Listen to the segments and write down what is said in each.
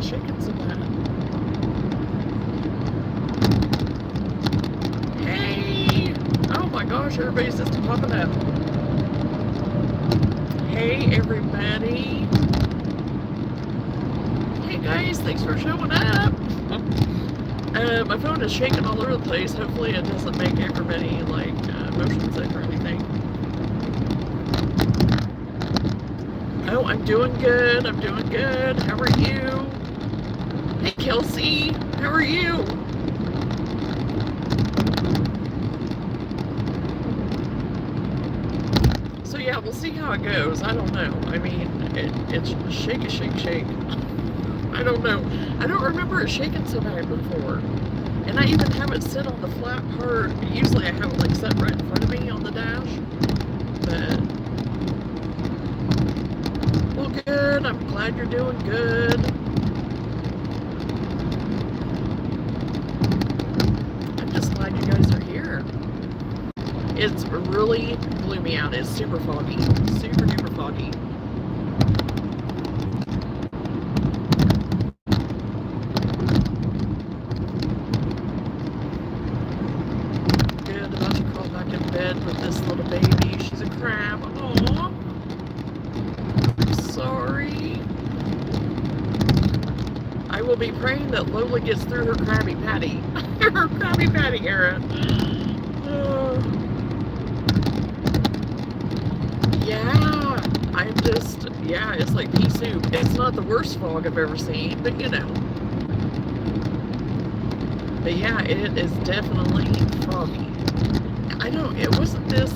is shaking so bad? Hey! Oh my gosh, everybody's just popping up. Hey everybody! Hey guys, thanks for showing up! My phone is shaking all over the place. Hopefully it doesn't make everybody like motion sick or anything. Oh, I'm doing good. I'm doing good. How are you? Hey Kelsey, how are you? So yeah, we'll see how it goes. I don't know. I mean, it's shake, shake, shake. I don't know. I don't remember it shaking so bad before. And I even have it set on the flat part. Usually I have it like set right in front of me on the dash. But, well, good. I'm glad you're doing good. I'm just glad you guys are here. It's really gloomy out. It's super foggy. Super duper foggy. With this little baby. She's a crab. Aww. I'm sorry. I will be praying that Lola gets through her Krabby Patty. Her Krabby Patty era. Yeah. I'm just, yeah, it's like pea soup. It's not the worst fog I've ever seen, but you know. But yeah, it is definitely foggy. I don't, it wasn't this,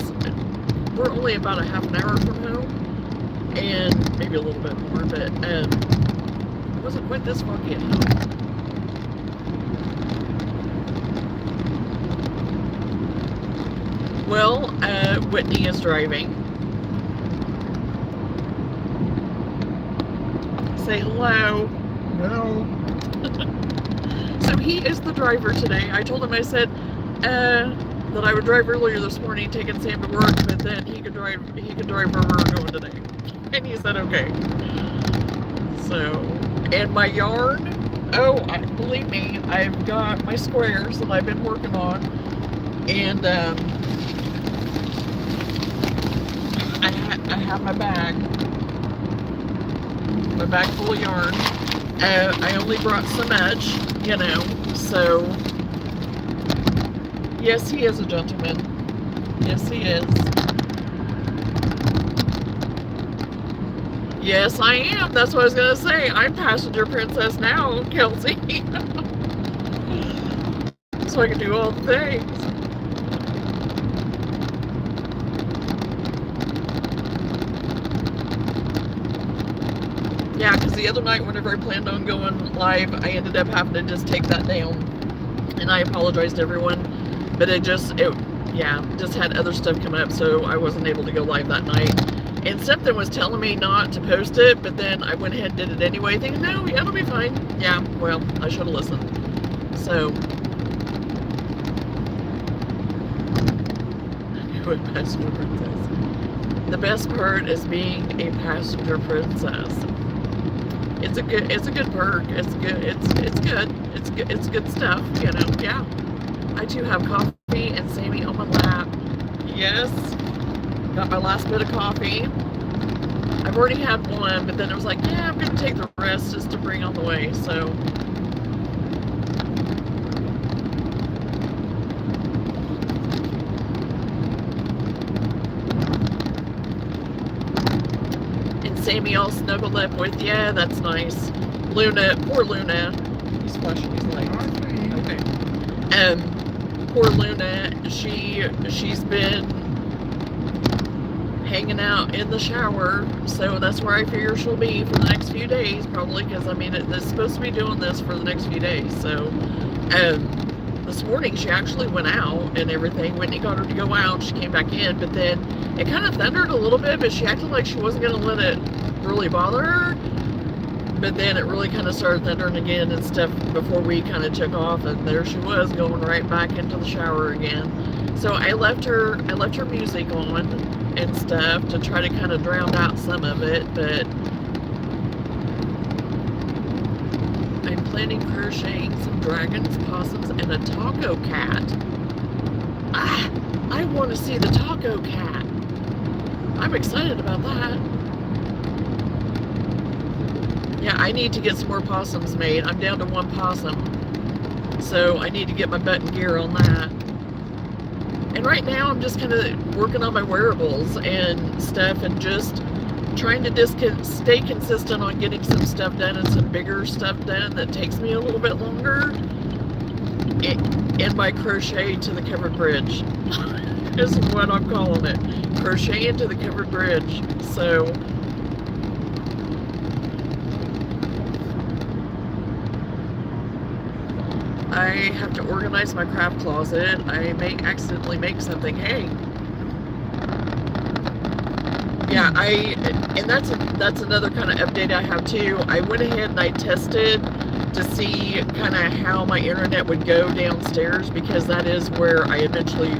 we're only about a half an hour from home, and maybe a little bit more, but it wasn't quite this foggy at home. Well, Whitney is driving. Say hello. Hello. So he is the driver today. I told him, I said, that I would drive earlier this morning, taking Sam to work, but then he could drive where we're going today. And he said, okay. So, and my yarn, oh, believe me, I've got my squares that I've been working on, and I have my bag full of yarn. I only brought so much, you know, so yes, he is a gentleman. Yes, he is. Yes, I am. That's what I was going to say. I'm passenger princess now, Kelsey. So I can do all the things. Yeah, because the other night, whenever I planned on going live, I ended up having to just take that down. And I apologize to everyone. But it just had other stuff come up, so I wasn't able to go live that night. And something was telling me not to post it, but then I went ahead and did it anyway, thinking, no, yeah, it'll be fine. Yeah, well, I should have listened. So, passenger princess. The best part is being a passenger princess. It's a good perk. It's good. It's good stuff, you know. Yeah. I too have coffee and Sammy on my lap. Yes. Got my last bit of coffee. I've already had one, but then it was like, yeah, I'm going to take the rest just to bring on the way, so. And Sammy all snuggled up with, yeah, that's nice. Luna, poor Luna. He's flashing his light. Okay. Poor Luna, she's been hanging out in the shower, so that's where I figure she'll be for the next few days, probably, because I mean it's supposed to be doing this for the next few days. So this morning she actually went out and everything. Whitney got her to go out, she came back in, but then it kind of thundered a little bit, but she acted like she wasn't going to let it really bother her. But then it really kind of started thundering again and stuff before we kind of took off, and there she was going right back into the shower again. So I left her music on and stuff to try to kind of drown out some of it, but planning crocheting some dragons, possums, and a taco cat. I want to see the taco cat. I'm excited about that. Yeah, I need to get some more possums made. I'm down to 1 possum. So I need to get my butt in gear on that. And right now I'm just kind of working on my wearables and stuff and just trying to stay consistent on getting some stuff done and some bigger stuff done that takes me a little bit longer in my crochet to the covered bridge is what I'm calling it. Crochet into the covered bridge. So I have to organize my craft closet. I may accidentally make something. Hey, yeah, and that's another kind of update I have too. I went ahead and I tested to see kind of how my internet would go downstairs, because that is where I eventually,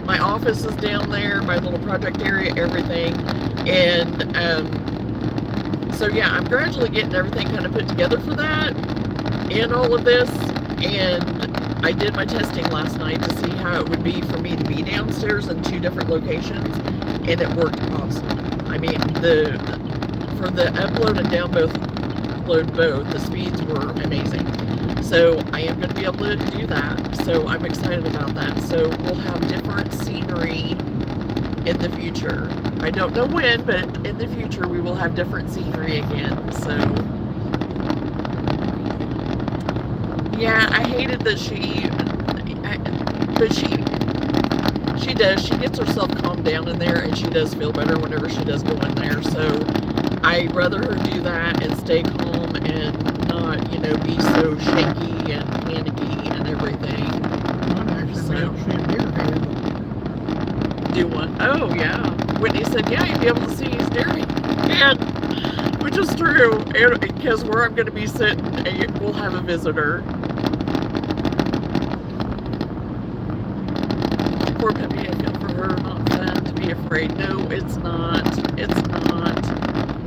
my office is down there, my little project area, everything. And so yeah, I'm gradually getting everything kind of put together for that in all of this. And I did my testing last night to see how it would be for me to be downstairs in 2 different locations, and it worked awesome. I mean, for the upload and download both, the speeds were amazing. So I am going to be able to do that. So I'm excited about that. So we'll have different scenery in the future. I don't know when, but in the future we will have different scenery again. So yeah, I hated that but she does. She gets herself calmed down in there, and she does feel better whenever she does go in there. So I'd rather her do that and stay calm and not, be so shaky and panicky and everything. Do one. Oh, yeah. Whitney said, yeah, you'd be able to see he's staring. And, which is true, because where I'm going to be sitting, we'll have a visitor. Poor puppy, I feel for her. Not fun to be afraid. No, it's not. It's not.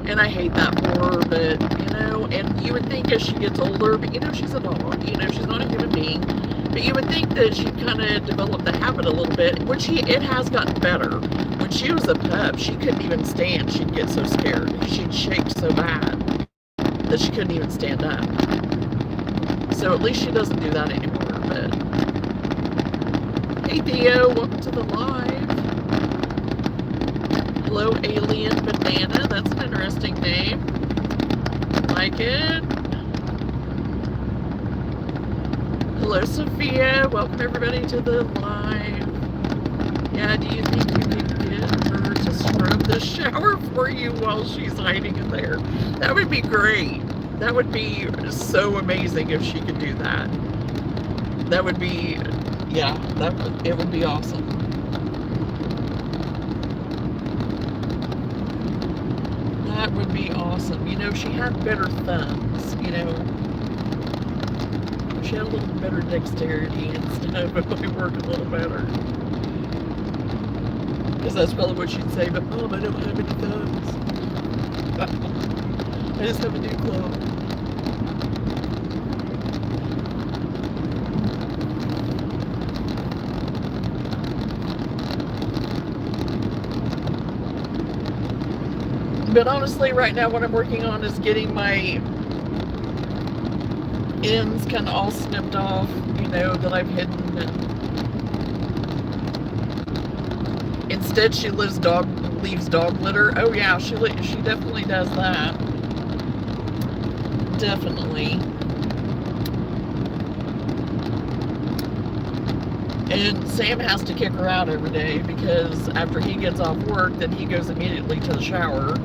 And I hate that for her, but, and you would think as she gets older, but, she's a dog. She's not a human being. But you would think that she'd kind of develop the habit a little bit, which it has gotten better. When she was a pup, she couldn't even stand. She'd get so scared. She'd shake so bad that she couldn't even stand up. So at least she doesn't do that anymore. But hey Theo, welcome to the live. Hello Alien Banana, that's an interesting name. Like it. Hello Sophia, welcome everybody to the live. Yeah, do you think you could get her to scrub the shower for you while she's hiding in there? That would be great. That would be so amazing if she could do that. That would be, yeah, it would be awesome. That would be awesome. She had better thumbs, She had a little better dexterity and stuff. It would work a little better. Because that's probably what she'd say, but Mom, I don't have any thumbs. I just have a new claw. But honestly, right now what I'm working on is getting my ends kind of all snipped off, that I've hidden. And instead, she leaves dog litter. Oh yeah, she definitely does that. Definitely. And Sam has to kick her out every day, because after he gets off work, then he goes immediately to the shower,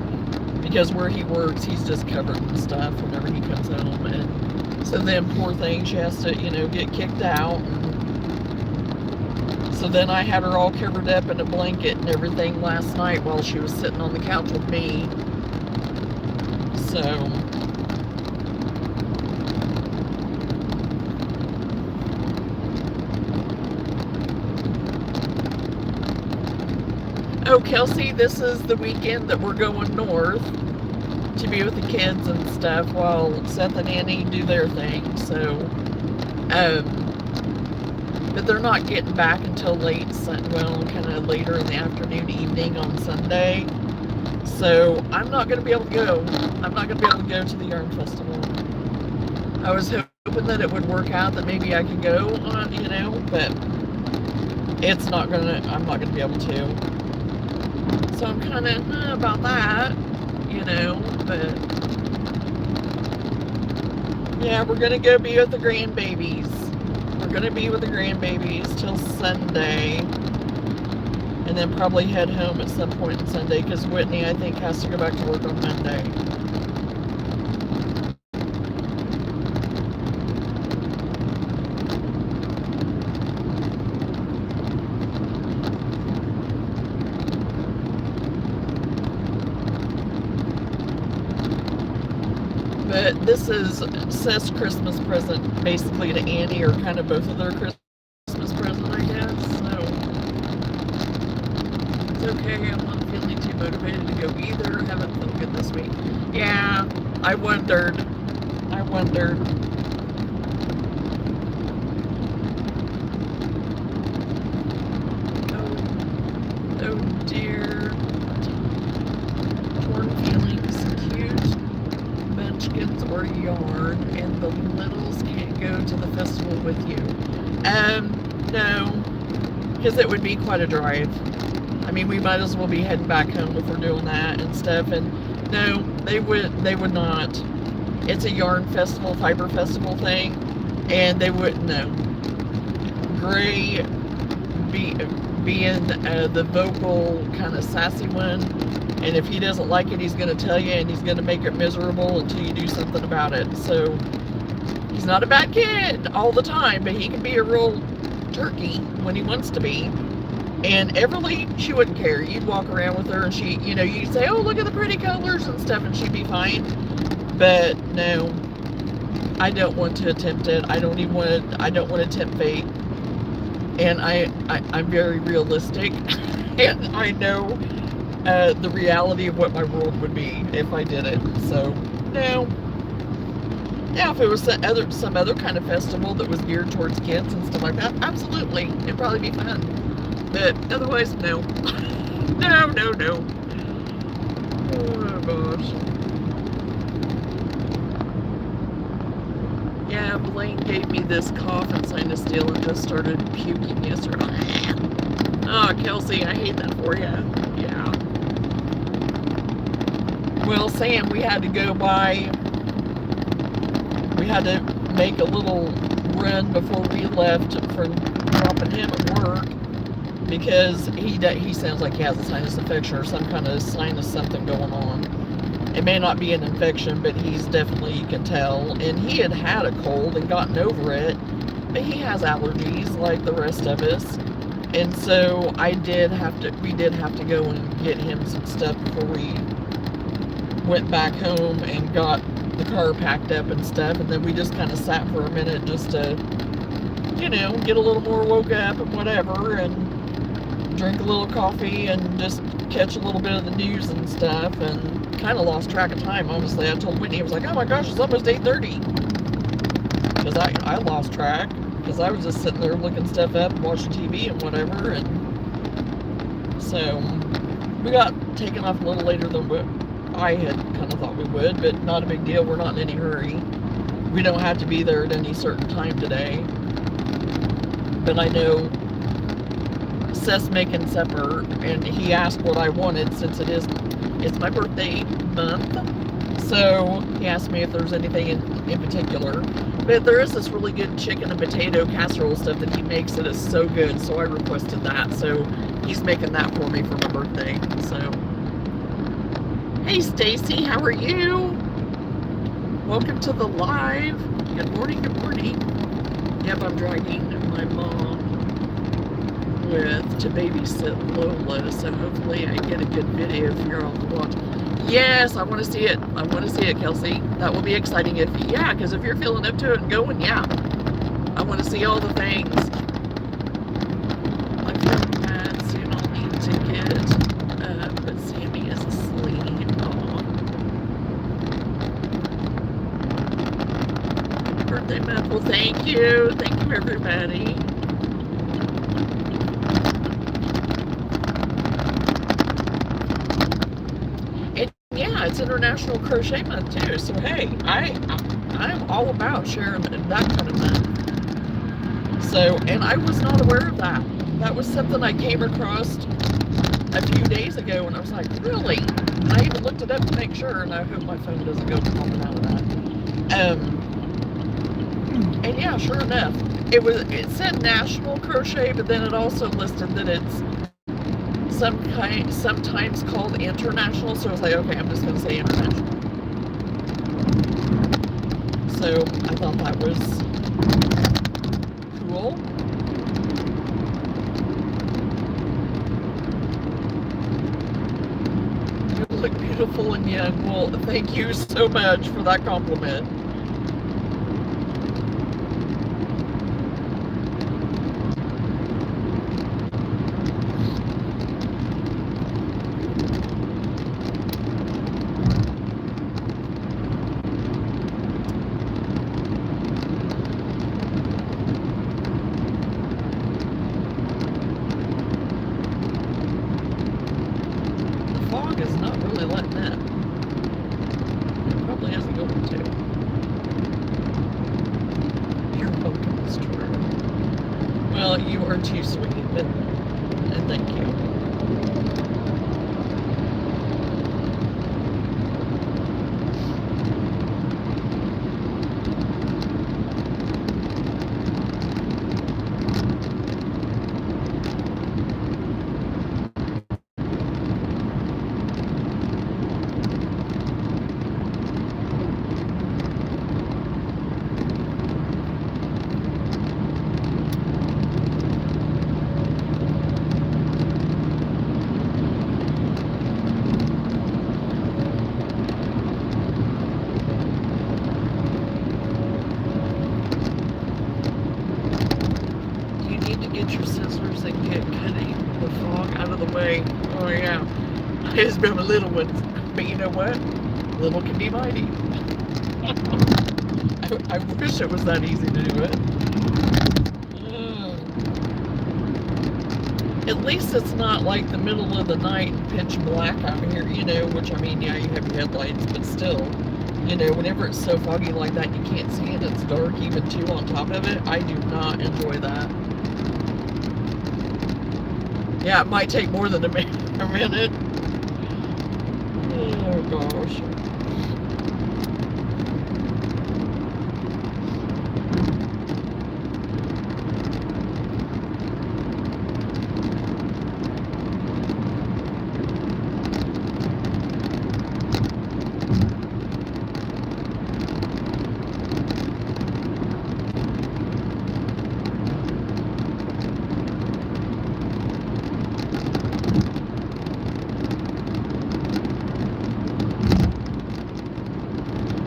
because where he works, he's just covered in stuff whenever he comes home. And so then, poor thing, she has to, get kicked out. So then I had her all covered up in a blanket and everything last night while she was sitting on the couch with me. So oh, Kelsey, this is the weekend that we're going north. to be with the kids and stuff while Seth and Annie do their thing. So, but they're not getting back until late, well, kind of later in the afternoon, evening on Sunday. So I'm not going to be able to go. I'm not going to be able to go to the yarn festival. I was hoping that it would work out, that maybe I could go on, you know, but it's not going to, I'm not going to be able to. So I'm kind of about that, you know, but yeah, we're going to go be with the grandbabies. We're going to be with the grandbabies till Sunday, and then probably head home at some point on Sunday, because Whitney, I think, has to go back to work on Monday. But this is Seth's Christmas present, basically, to Annie, or kind of both of their Christmas present, I guess. So it's okay. I'm not feeling too motivated to go either. Haven't felt good this week. Yeah, I wondered. Oh dear. Corn feelings, cute munchkins or yarn, and the littles can't go to the festival with you. No, because it would be quite a drive. I mean, we might as well be heading back home if we're doing that and stuff. And no, they would not. It's a yarn festival, fiber festival thing, and they wouldn't know. Gray being the vocal, kind of sassy one, and if he doesn't like it, he's going to tell you, and he's going to make it miserable until you do something about it. So he's not a bad kid all the time, but he can be a real turkey when he wants to be. And Everly, she wouldn't care. You'd walk around with her, and she, you know, you'd say, oh, look at the pretty colors and stuff, and she'd be fine. But no, I don't want to attempt it. I don't want to tempt fate. And I'm very realistic, and I know the reality of what my world would be if I did it. So no. Yeah, if it was some other kind of festival that was geared towards kids and stuff like that, absolutely, it'd probably be fun. But otherwise, no. No. Oh gosh. Yeah, Blaine gave me this cough and sinus deal and just started puking yesterday. Oh, Kelsey, I hate that for you. Yeah. Well, Sam, we had to go by. We had to make a little run before we left for dropping him at work, because he sounds like he has a sinus infection or some kind of sinus something going on. It may not be an infection, but he's definitely, you can tell. And he had had a cold and gotten over it, but he has allergies like the rest of us. And so we did have to go and get him some stuff before we went back home and got the car packed up and stuff. And then we just kind of sat for a minute just to, you know, get a little more woke up and whatever, and drink a little coffee and just catch a little bit of the news and stuff, and kind of lost track of time, honestly. I told Whitney, I was like, oh my gosh, it's almost 8:30. Because I lost track, because I was just sitting there looking stuff up and watching TV and whatever, and so we got taken off a little later than what I had kind of thought we would, but not a big deal. We're not in any hurry. We don't have to be there at any certain time today. But I know Seth's making supper, and he asked what I wanted, since it's my birthday month. So he asked me if there's anything in particular. But there is this really good chicken and potato casserole stuff that he makes that is so good. So I requested that. So he's making that for me for my birthday. So, hey Stacy, how are you? Welcome to the live. Good morning, good morning. Yep, I'm dragging my mom to babysit Lola, so hopefully I get a good video for y'all to watch. Yes, I want to see it. I want to see it, Kelsey. That will be exciting because if you're feeling up to it and going, yeah. I want to see all the things. I feel bad, soon I'll need to get but Sammy is asleep. Aw. Amen. Well, thank you. Thank you, everybody. And yeah, it's International Crochet Month too. So hey, I'm all about sharing that kind of month. So, and I was not aware of that. That was something I came across a few days ago, and I was like, really? And I even looked it up to make sure, and I hope my phone doesn't go popping out of that. And yeah, sure enough, it said National Crochet, but then it also listed that it's sometimes called International. So I was like, okay, I'm just gonna say International. So I thought that was cool. You look beautiful and young. Well, thank you so much for that compliment. Is not really letting up. It probably isn't going to. You're welcome, Mr. Well, you are too sweet, and thank you. Get your scissors and get cutting the fog out of the way. Oh yeah, it's been a little one, but you know what? Little can be mighty. I wish it was that easy to do it. At least it's not like the middle of the night and pitch black out here, you know, which I mean, yeah, you have your headlights, but still, you know, whenever it's so foggy like that, you can't see it, it's dark even too on top of it. I do not enjoy that. Yeah, it might take more than a minute. Oh gosh.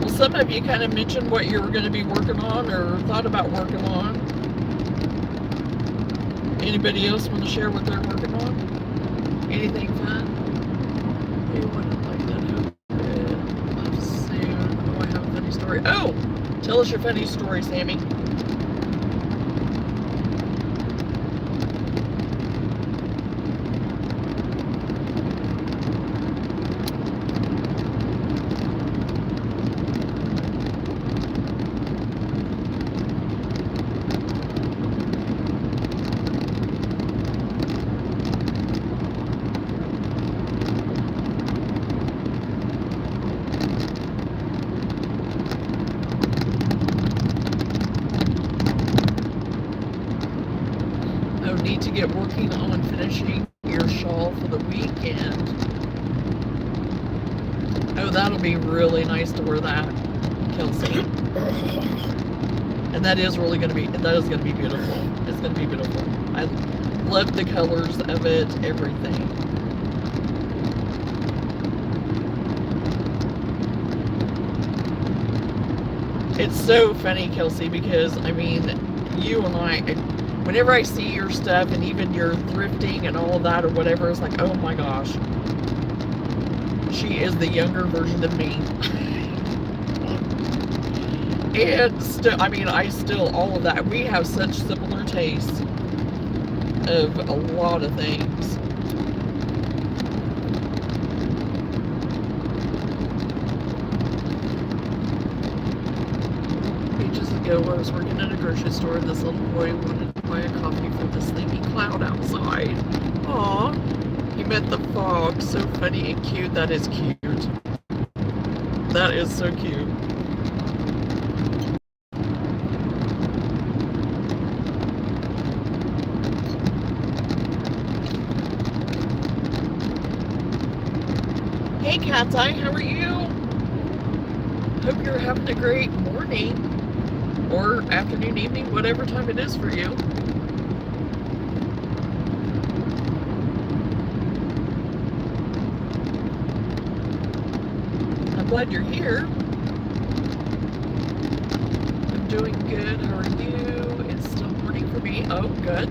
Some of you kind of mentioned what you were going to be working on or thought about working on. Anybody else want to share what they're working on? Anything fun? You wouldn't like to know it soon. Oh, I have a funny story. Oh, tell us your funny story, Sammy. Need to get working on finishing your shawl for the weekend. Oh, that'll be really nice to wear that, Kelsey. And that is really going to be, that is going to be beautiful. It's going to be beautiful. I love the colors of it, everything. It's so funny, Kelsey, because, I mean, you and I, whenever I see your stuff and even your thrifting and all of that or whatever, it's like, oh my gosh. She is the younger version of me. And still, I mean, all of that. We have such similar tastes of a lot of things. Ages ago, I was working at a grocery store, and this little boy wanted to buy a coffee for the sleepy cloud outside. Aw, he meant the fog. So funny and cute. That is cute. That is so cute. Hey, Cat's Eye, how are you? Hope you're having a great morning or afternoon, evening, whatever time it is for you. I'm glad you're here. I'm doing good. How are you? It's still morning for me. Oh, good.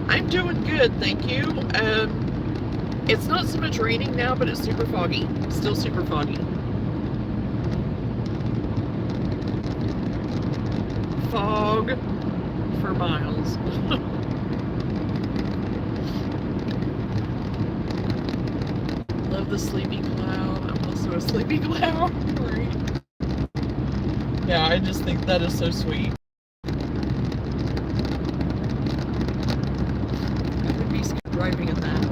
I'm doing good, thank you. It's not so much raining now, but it's super foggy. Still super foggy. Fog for miles. Love the sleepy cloud. I'm also a sleepy cloud. Yeah, I just think that is so sweet. I would be scared driving in that.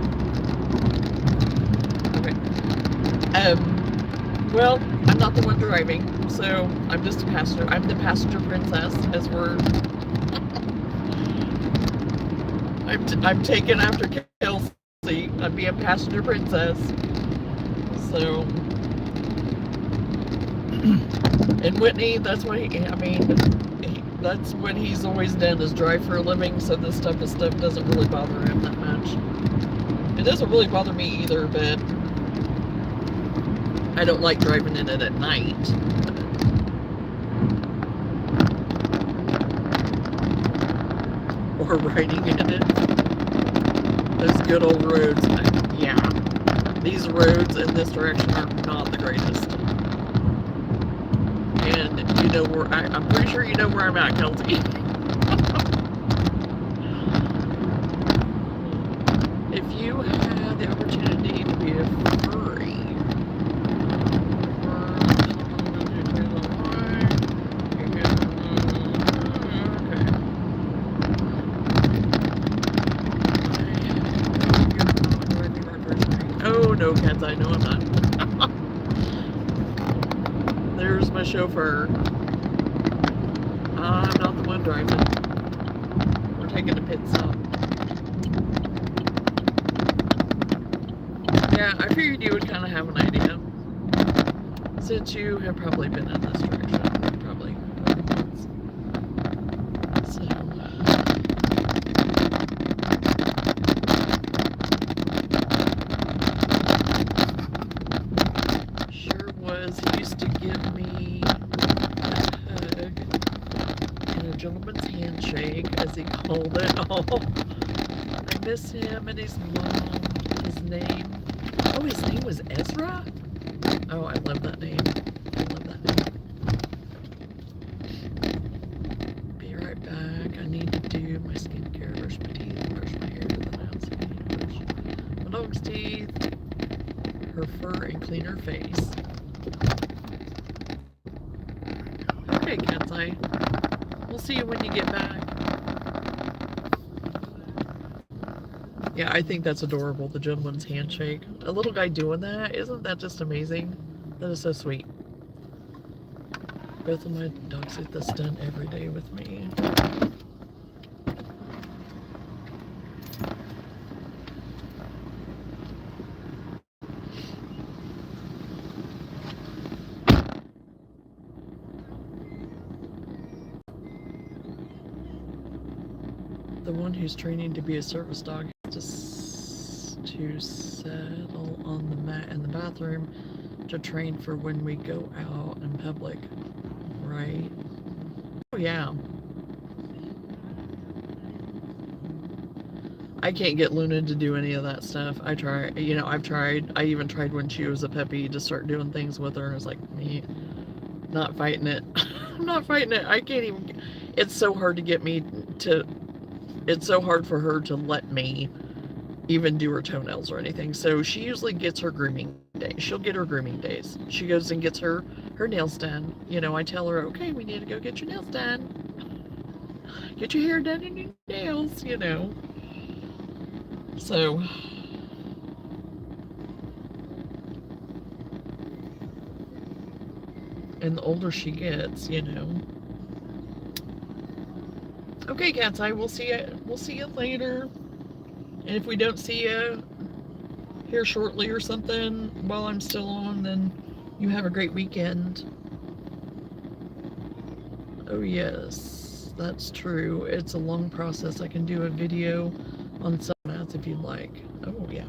Well, I'm not the one driving, so I'm just a passenger. I'm the passenger princess, as we're... I'm taken after Kelsey. I'm being passenger princess. So... And Whitney, that's what that's what he's always done, is drive for a living, so this type of stuff doesn't really bother him that much. It doesn't really bother me either, but... I don't like driving in it at night. Or riding in it. Those good old roads. Yeah. These roads in this direction are not the greatest. And you know where I'm pretty sure you know where I'm at, Kelsey. If you had the opportunity to be a furry, no, Cats, I know I'm not. There's my chauffeur. I'm not the one driving. We're taking a pit stop. Yeah, I figured you would kind of have an idea. Since you have probably been in this direction. Probably. So... He used to give me a hug and a gentleman's handshake, as he called it. Oh, I miss him and his mom. His name was Ezra? Oh, I love that name. I love that name. Be right back. I need to do my skincare, brush my teeth, brush my hair, then I also need to brush my dog's teeth, her fur, and clean her face. Okay, Cat's Eye. We'll see you when you get back. Yeah, I think that's adorable, the gentleman's handshake. A little guy doing that, isn't that just amazing? That is so sweet. Both of my dogs get this done every day with me. The one who's training to be a service dog has to settle on the mat in the bathroom to train for when we go out in public, right? Oh yeah. I can't get Luna to do any of that stuff. I try, you know, I've tried. I even tried when she was a puppy to start doing things with her. I was like, me, not fighting it. I'm not fighting it. I can't even. It's so hard to get me to. It's so hard for her to let me even do her toenails or anything. So she usually gets her grooming day. She'll get her grooming days. She goes and gets her nails done. You know, I tell her, okay, we need to go get your nails done. Get your hair done and your nails, you know. So, and the older she gets, you know. Okay, Cat's Eye, we'll see you. We'll see you later. And if we don't see you here shortly or something while I'm still on, then you have a great weekend. Oh yes, that's true. It's a long process. I can do a video on some mats if you'd like. Oh yeah.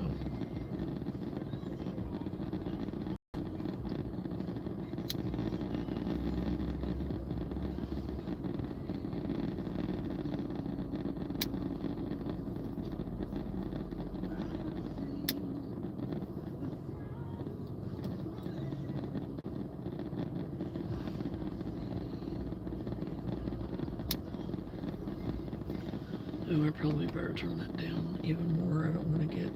Oh, I probably better turn that down even more. I don't want to get...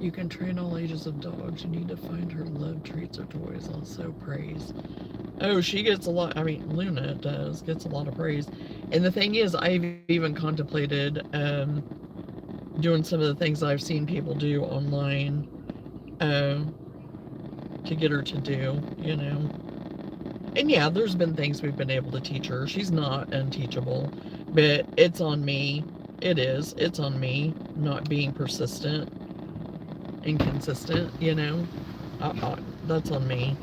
You can train all ages of dogs. You need to find her love, treats, or toys. Also praise. Oh, she gets a lot. I mean, Luna gets a lot of praise. And the thing is, I've even contemplated doing some of the things I've seen people do online to get her to do, you know. And yeah, there's been things we've been able to teach her. She's not unteachable, but it's on me. It is. It's on me not being persistent and consistent, you know. That's on me.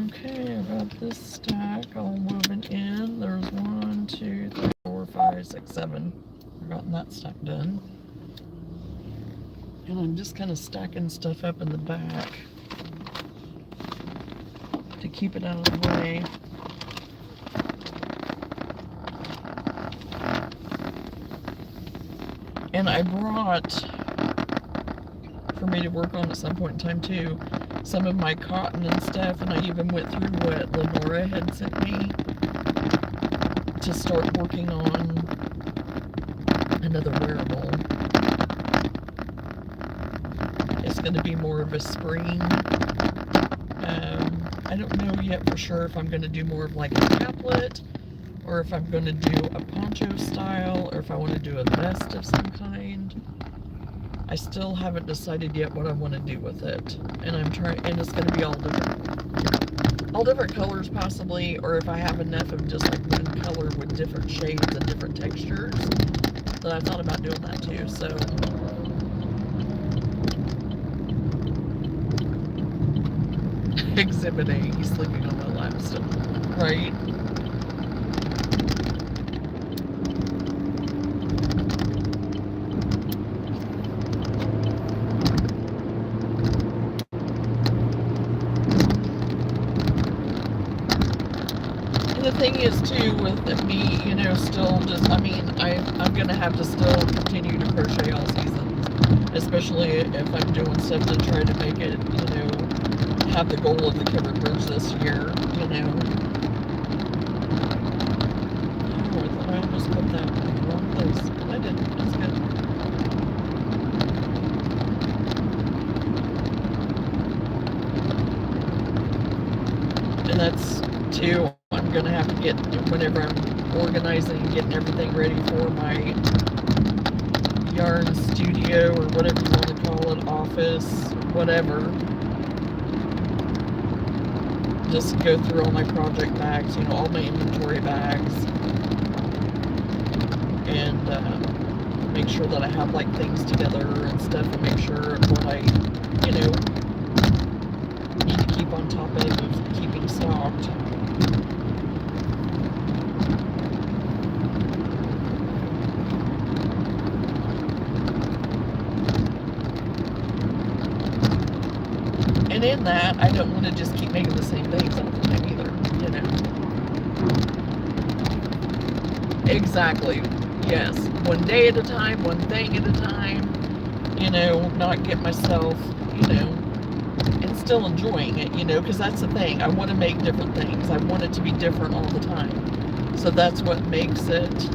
Okay, I got this stack all woven in. There's 1, 2, 3, 4, 5, 6, 7. I've gotten that stack done. And I'm just kind of stacking stuff up in the back to keep it out of the way. And I brought, for me to work on at some point in time too, some of my cotton and stuff, and I even went through what Lenora had sent me to start working on another wearable. It's going to be more of a spring. I don't know yet for sure if I'm going to do more of like a caplet, or if I'm going to do a poncho style, or if I want to do a vest of some kind. I still haven't decided yet what I want to do with it, and I'm trying, and it's going to be all different colors possibly, or if I have enough of just like one color with different shades and different textures. But I thought about doing that too. So Exhibit A, he's sleeping on my lap still, right? The thing is too with me, you know, still just, I mean, I'm gonna have to still continue to crochet all season, especially if I'm doing stuff to try to make it, you know, have the goal of the covered bridge this year, you know. Oh, I thought I almost put that in the wrong place. I didn't. That's good. And that's too, I'm gonna have to get, whenever I'm organizing and getting everything ready for my yarn studio, or whatever you want to call it, office, whatever, just go through all my project bags, you know, all my inventory bags, and make sure that I have like things together and stuff, and make sure what I, you know, need to keep on top of keeping stocked. And in that, I don't want to just keep making the same things all the time either, you know. Exactly. Yes. One day at a time, one thing at a time, you know, not get myself, you know, and still enjoying it, you know, because that's the thing. I want to make different things. I want it to be different all the time. So that's what makes it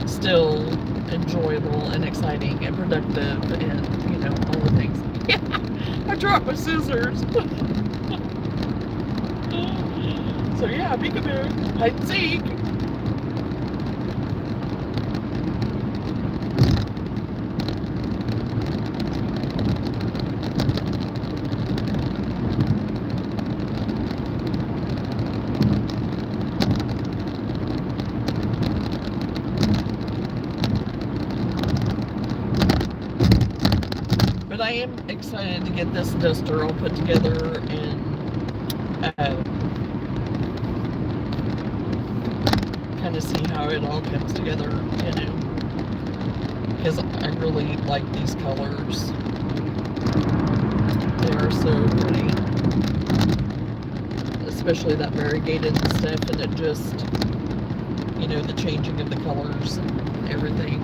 still enjoyable and exciting and productive and, you know, all the things. I dropped my scissors. So yeah, peekaboo, hide and seek. But I am excited to get this duster all put together and kind of see how it all comes together, you know, because I really like these colors. They are so pretty, especially that variegated and stuff, and it just, you know, the changing of the colors and everything.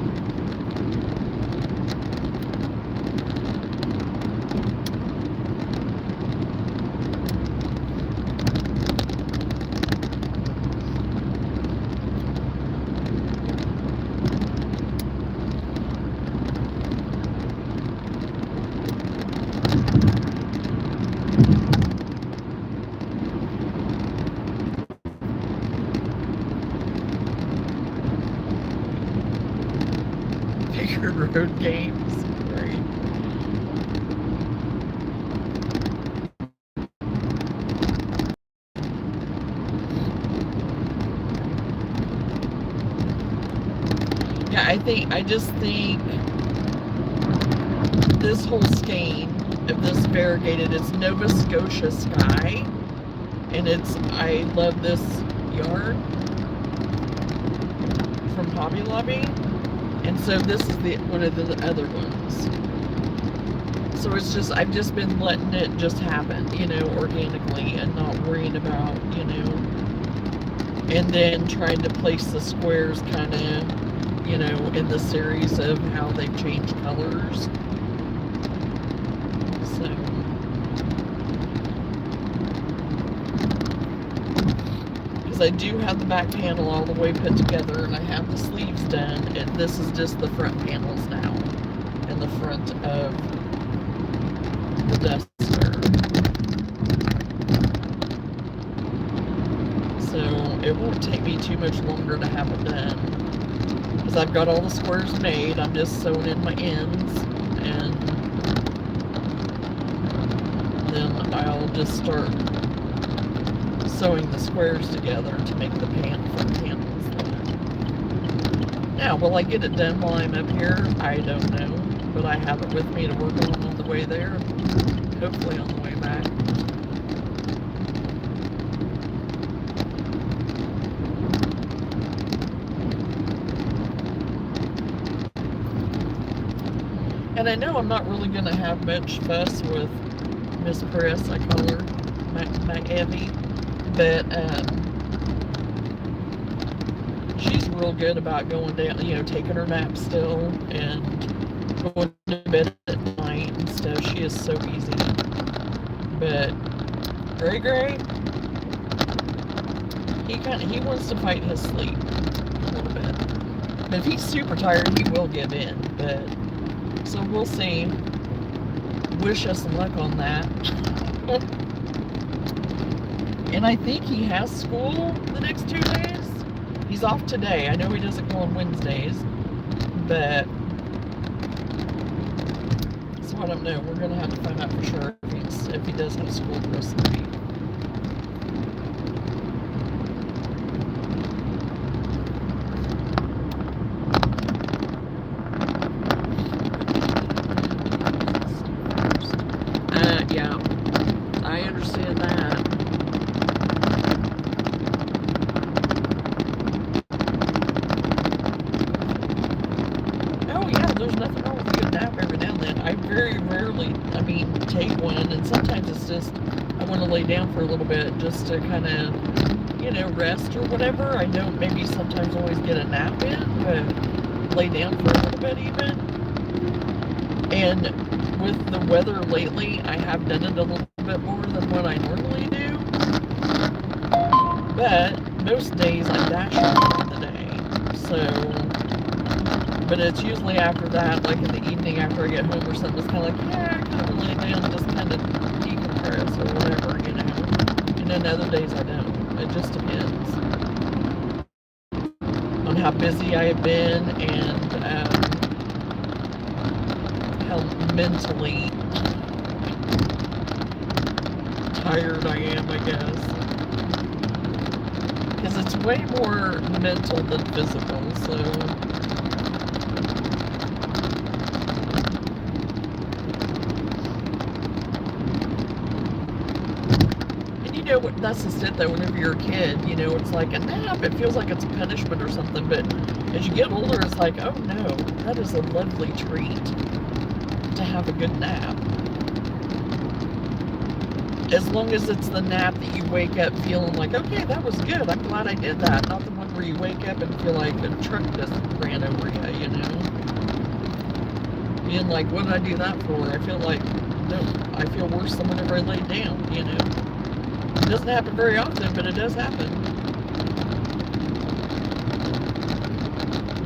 Road games, right? Yeah, I just think this whole skein of this variegated, it's Nova Scotia Sky, and I love this yarn from Hobby Lobby. And so this is one of the other ones. So it's just, I've just been letting it just happen, you know, organically, and not worrying about, you know, and then trying to place the squares kind of, you know, in the series of how they've changed colors. So, because I do have the back panel all the way put together, and I have the sleeves done, and this is just the front panels now, and the front of the duster. So it won't take me too much longer to have it done, because I've got all the squares made. I'm just sewing in my ends, and then I'll just start sewing the squares together to make the front panels. Now, will I get it done while I'm up here? I don't know, but I have it with me to work on the way there, hopefully on the way back. And I know I'm not really going to have much fuss with Miss Press, I call her, my Evie, but she's real good about going down, you know, taking her nap still, and going to bed at night and stuff. She is so easy. But Gray, he wants to fight his sleep a little bit. But if he's super tired, he will give in. But so we'll see. Wish us luck on that. And I think he has school the next 2 days. He's off today. I know he doesn't go on Wednesdays, but so I don't know. We're gonna have to find out for sure if he does have school the rest of the week. I understand that. Oh yeah, there's nothing wrong with a good nap every now and then. I very rarely, take one, and sometimes it's just I want to lay down for a little bit just to kind of, rest or whatever. I don't maybe sometimes always get a nap in, but lay down for a little bit even. And with the weather lately, I have done it a little bit more than what I normally do. But most days I'm dashing during the day. But it's usually after that, like in the evening after I get home or something, it's kind of like, yeah, I kind of lay down and just kind of decompress or whatever, And then other days I don't. It just depends on how busy I have been and how mentally tired I am, I guess. Because it's way more mental than physical, so... That's just it though, whenever you're a kid, it's like a nap, it feels like it's a punishment or something, but as you get older, it's like, oh no, that is a lovely treat to have a good nap. As long as it's the nap that you wake up feeling like, okay, that was good, I'm glad I did that, not the one where you wake up and feel like a truck just ran over you, Being like, what did I do that for? I feel worse than whenever I lay down, It doesn't happen very often, but it does happen.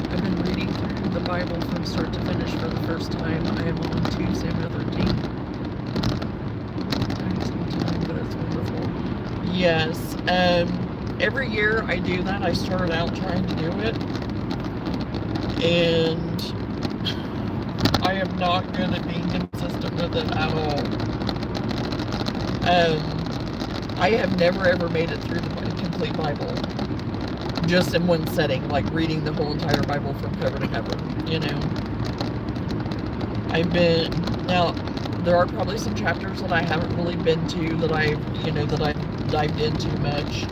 I've been reading through the Bible from start to finish for the first time. I am on Tuesday, the 13th. But it's wonderful. Yes. Every year I do that. I start out trying to do it. And I am not good at being consistent with it at all. I have never ever made it through the complete Bible, just in one setting, like reading the whole entire Bible from cover to cover, Now, there are probably some chapters that I haven't really been to, that I've dived into much,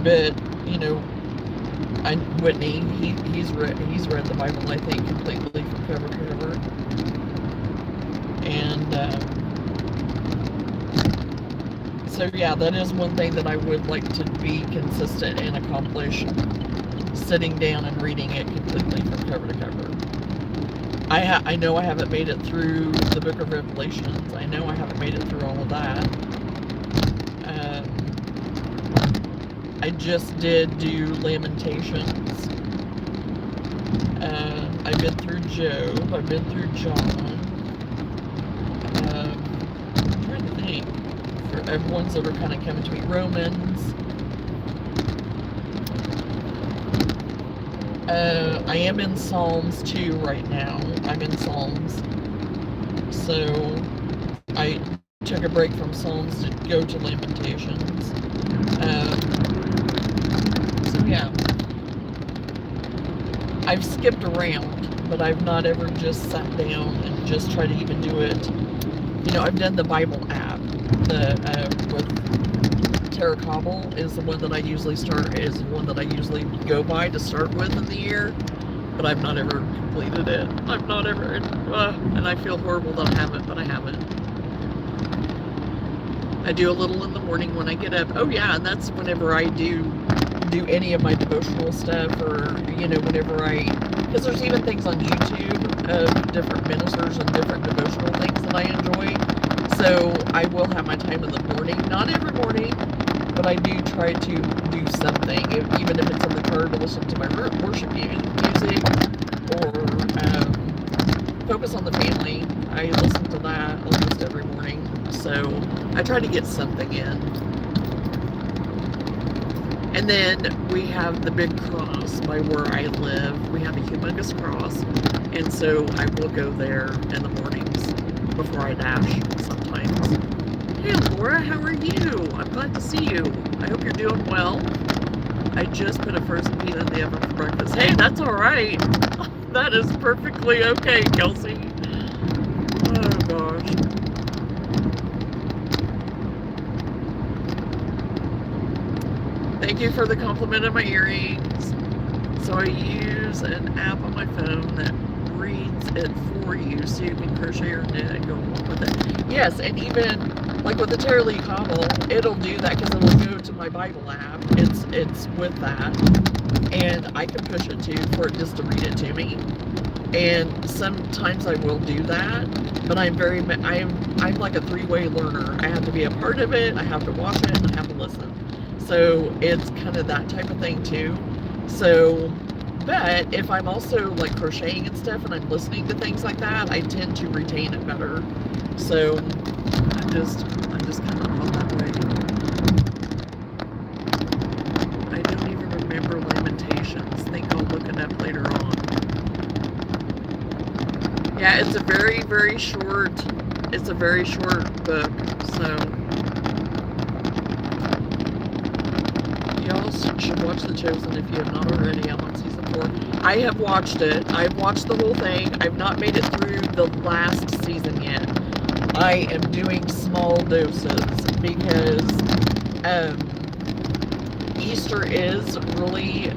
but, Whitney, he's read the Bible, I think, completely from cover to cover, and, so yeah, that is one thing that I would like to be consistent and accomplish, sitting down and reading it completely from cover to cover. I know I haven't made it through the book of Revelations. I know I haven't made it through all of that. I just did do Lamentations. I've been through Job. I've been through John. I'm trying to think. For ones that are kind of coming to me. Romans. I am in Psalms too right now. I'm in Psalms. So I took a break from Psalms to go to Lamentations. So yeah. I've skipped around, but I've not ever just sat down and just tried to even do it. I've done the Bible app. With Tara Cobble is the one that I usually go by to start with in the year, but I've not ever completed it. I've not ever, and I feel horrible that I haven't, but I haven't. I do a little in the morning when I get up. Oh yeah, and that's whenever I do any of my devotional stuff, or whenever because there's even things on YouTube of different ministers and different devotional things that I enjoy. So I will have my time in the morning, not every morning, but I do try to do something, even if it's in the car, to listen to my worship music, or Focus on the Family. I listen to that almost every morning, so I try to get something in. And then we have the big cross by where I live. We have a humongous cross, and so I will go there in the mornings before I dash sometimes. Hey Laura, how are you? I'm glad to see you. I hope you're doing well. I just put a frozen pizza in the oven for breakfast. Hey, that's alright. That is perfectly okay, Kelsey. Oh gosh. thank you for the compliment of my earrings. So I use an app on my phone that reads it for you so you can crochet or knit and go along with it. Yes, and even like with the Tara Lee Cobble, it'll do that because it'll go to my Bible app. It's with that, and I can push it too for it just to read it to me. And sometimes I will do that, but I'm like a three-way learner. I have to be a part of it, I have to watch it, and I have to listen. So it's kind of that type of thing too. So, but if I'm also like crocheting and stuff and I'm listening to things like that, I tend to retain it better. So I'm just kind of on that way. I don't even remember Lamentations. I think I'll look it up later on. Yeah, it's a very, very short book, so y'all should watch The Chosen if you have not already. I'm on season 4. I have watched it. I've watched the whole thing. I've not made it through the last season yet. I am doing small doses because Easter is really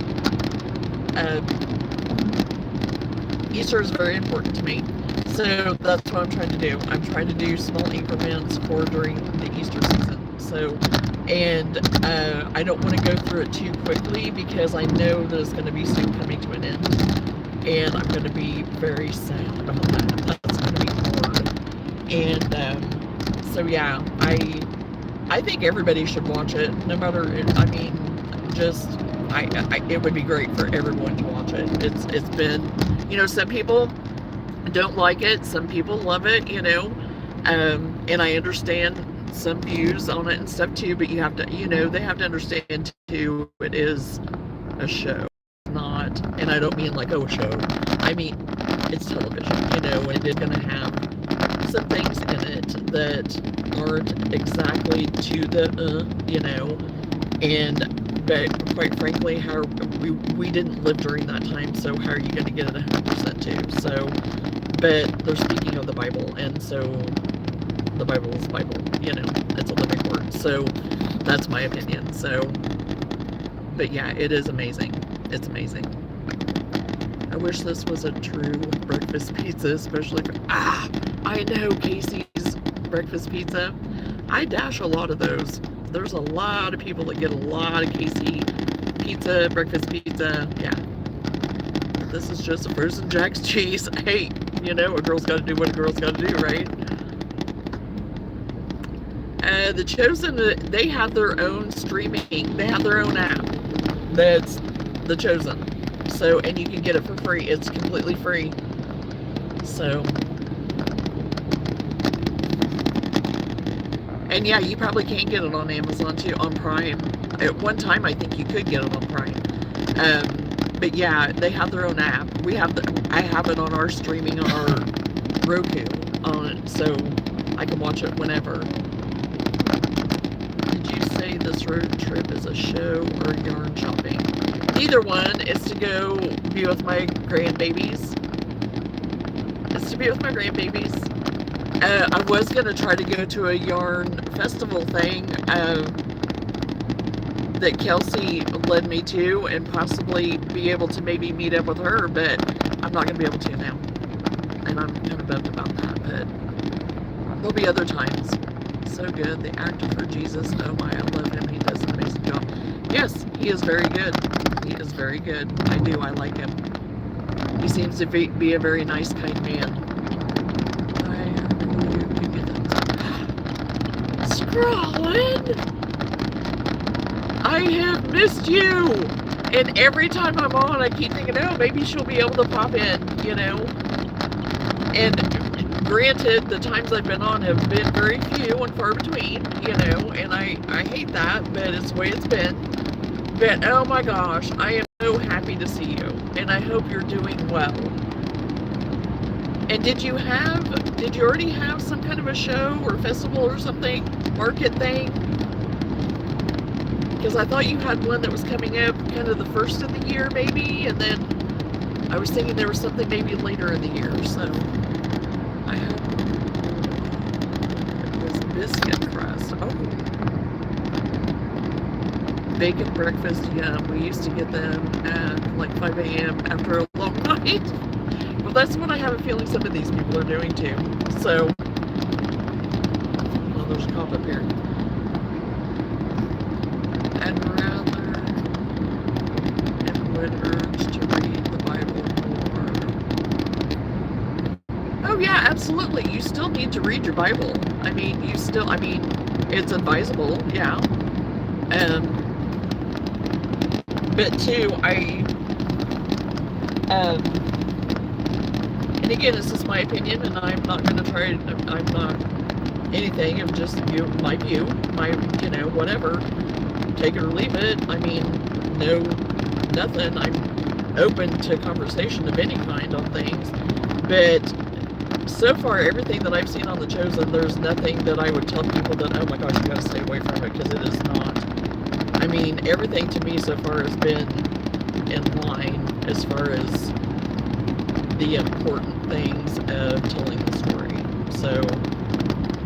Easter is very important to me. So that's what I'm trying to do. I'm trying to do small increments for during the Easter season. So, and I don't want to go through it too quickly because I know that it's going to be soon coming to an end. And I'm going to be very sad about that. That's going to be hard. And so yeah, I think everybody should watch it. No matter, I mean, just it would be great for everyone to watch it. It's been, you know, some people don't like it, some people love it, you know, and I understand some views on it and stuff too, but you have to, you know, they have to understand too, it is a show, not, and I don't mean like, oh, show, I mean, it's television, you know, and it's going to have some things in it that aren't exactly to the, you know, and, but quite frankly, how we didn't live during that time, so how are you going to get it 100% too? So, but they're speaking of the Bible, and so the Bible is the Bible, you know, it's a living word. So that's my opinion. So, but yeah, it is amazing. It's amazing. I wish this was a true breakfast pizza, especially for, I know Casey's breakfast pizza. I dash a lot of those. There's a lot of people that get a lot of Casey pizza, breakfast pizza, yeah. This is just a frozen Jack's cheese. Hey, you know, a girl's got to do what a girl's got to do, right? The Chosen, they have their own streaming. They have their own app. That's The Chosen. So, and you can get it for free. It's completely free. So, and yeah, you probably can get it on Amazon too, on Prime. At one time, I think you could get it on Prime. But yeah, they have their own app. I have it on our streaming on our Roku on it, so I can watch it whenever. Did you say this road trip is a show or yarn shopping? Either one is to go be with my grandbabies. It's to be with my grandbabies. I was gonna try to go to a yarn festival thing that Kelsey led me to, and possibly be able to maybe meet up with her, but I'm not going to be able to now, and I'm kind of bummed about that, but there'll be other times. So good. The actor for Jesus, oh my, I love him. He does an amazing job. Yes, he is very good. He is very good. I like him. He seems to be a very nice, kind man. Scrawlin'! I have missed you, and every time I'm on, I keep thinking, oh, maybe she'll be able to pop in, you know, and granted, the times I've been on have been very few and far between, you know, and I hate that, but it's the way it's been. But oh my gosh, I am so happy to see you, and I hope you're doing well. And did you already have some kind of a show or festival or something, market thing? Because I thought you had one that was coming up kind of the first of the year maybe, and then I was thinking there was something maybe later in the year, so I hope it was biscuit crust. Oh. bacon breakfast, yum. We used to get them at like 5 a.m. after a long night. Well, that's what I have a feeling some of these people are doing too. So, well, there's a cop up here. I'd rather and would urge to read the Bible more. Oh yeah, absolutely. You still need to read your Bible. I mean, it's advisable, yeah. But too, and again, this is my opinion, and I'm not going to try, I'm not anything, I'm just my view, whatever, take it or leave it. I mean, no, nothing, I'm open to conversation of any kind on things, but so far, everything that I've seen on The Chosen, there's nothing that I would tell people that, oh my gosh, you gotta stay away from it, because it is not. I mean, everything to me so far has been in line as far as the important things of telling the story. So,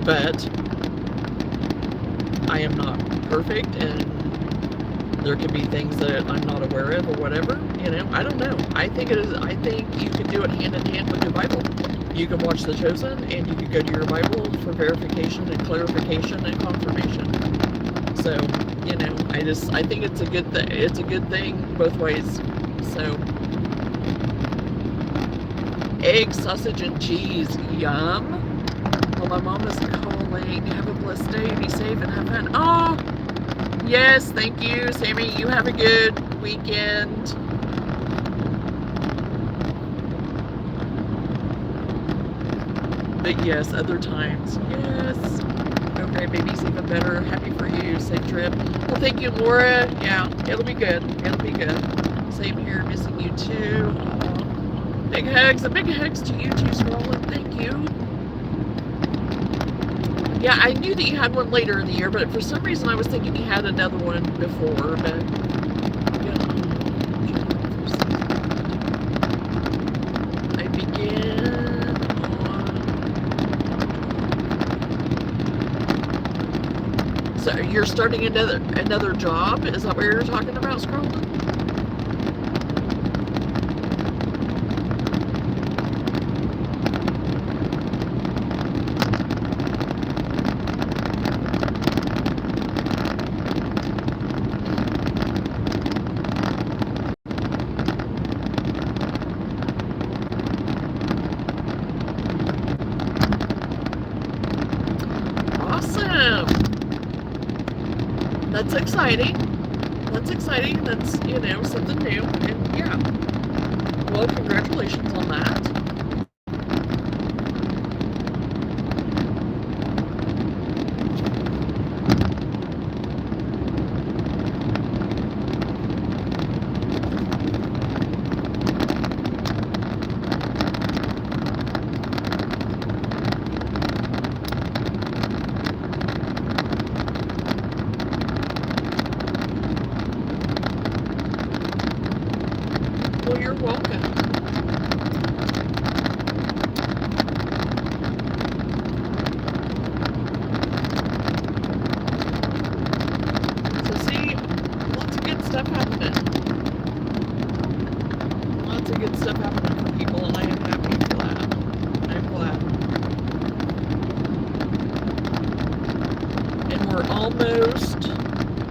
but I am not perfect, and there could be things that I'm not aware of or whatever, I don't know. I think you can do it hand in hand with your Bible. You can watch The Chosen, and you can go to your Bible for verification and clarification and confirmation. So, I think it's a good thing. It's a good thing both ways. So, egg, sausage, and cheese, yum. Well, my mom is calling. Have a blessed day. Be safe and have fun. Oh, yes, thank you, Sammy. You have a good weekend. But yes, other times, yes. Okay, baby's even better. Happy for you. Safe trip. Well, thank you, Laura. Yeah, it'll be good. It'll be good. Same here. Missing you too. Aww. Big hugs. And big hugs to you too, Scrollin'. Thank you. Yeah, I knew that you had one later in the year, but for some reason I was thinking you had another one before, but yeah. I began on... So you're starting another job? Is that what you're talking about, Scrollin'? That's exciting. That's exciting. That's, something new. And yeah. Well, congratulations on that. Well, you're welcome. So see, lots of good stuff happening. Lots of good stuff happening for people, and I am happy and glad. I'm glad. And we're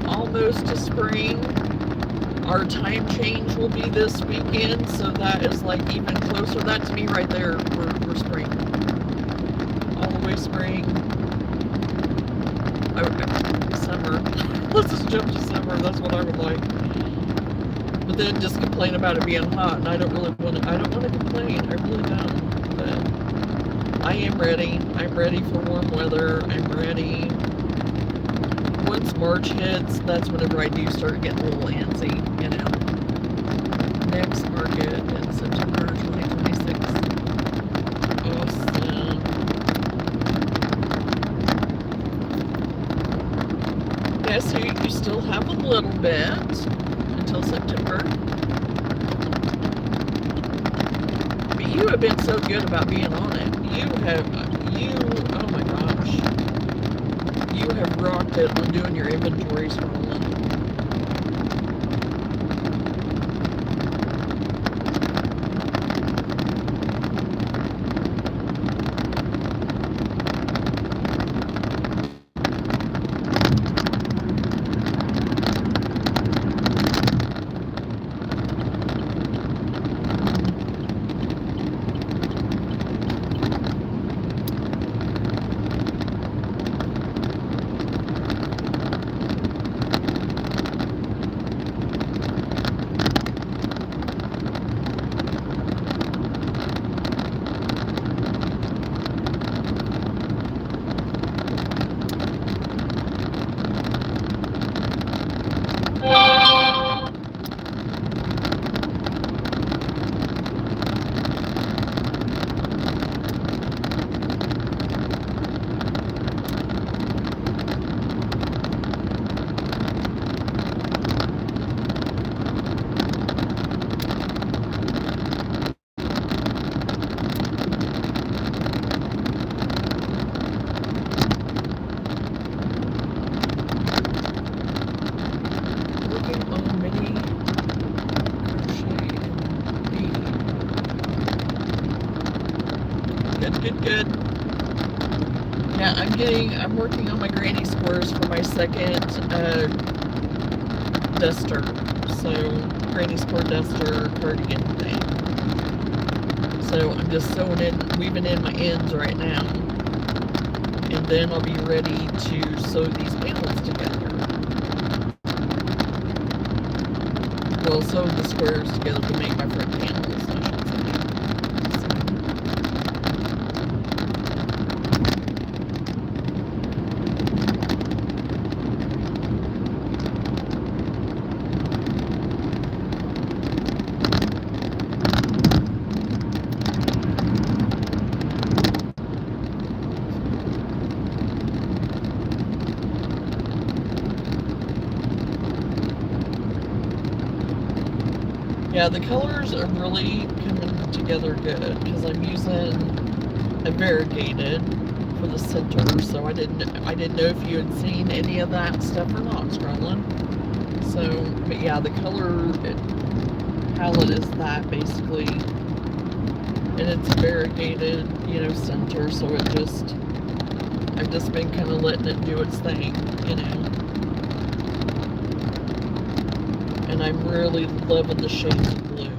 almost to spring. Our time change will be this weekend, so that is like even closer. That to me right there, we're spring. All the way spring. Summer. Let's just jump to summer. That's what I would like. But then just complain about it being hot, and I don't want to complain. I really don't. But I am ready. I'm ready for warm weather. I'm ready. Once March hits, that's whenever I do start getting a little antsy, Next market in September 2026. Awesome. Yeah, so you still have a little bit until September. But you have been so good about being on it. Oh my gosh. You have rocked it on doing your inventories, Roland. Good. Yeah, I'm working on my granny squares for my second duster. So, granny square duster cardigan thing. So I'm just weaving in my ends right now. And then I'll be ready to sew these panels together. Well, sew the squares together to make my front panels, I should say. Yeah, the colors are really coming together good because I'm using a variegated for the center, so I didn't know if you had seen any of that stuff or not, Scrolling. So, but yeah, the color palette is that basically, and it's a variegated, center. So I've just been kind of letting it do its thing, And I'm really loving the shades of blue.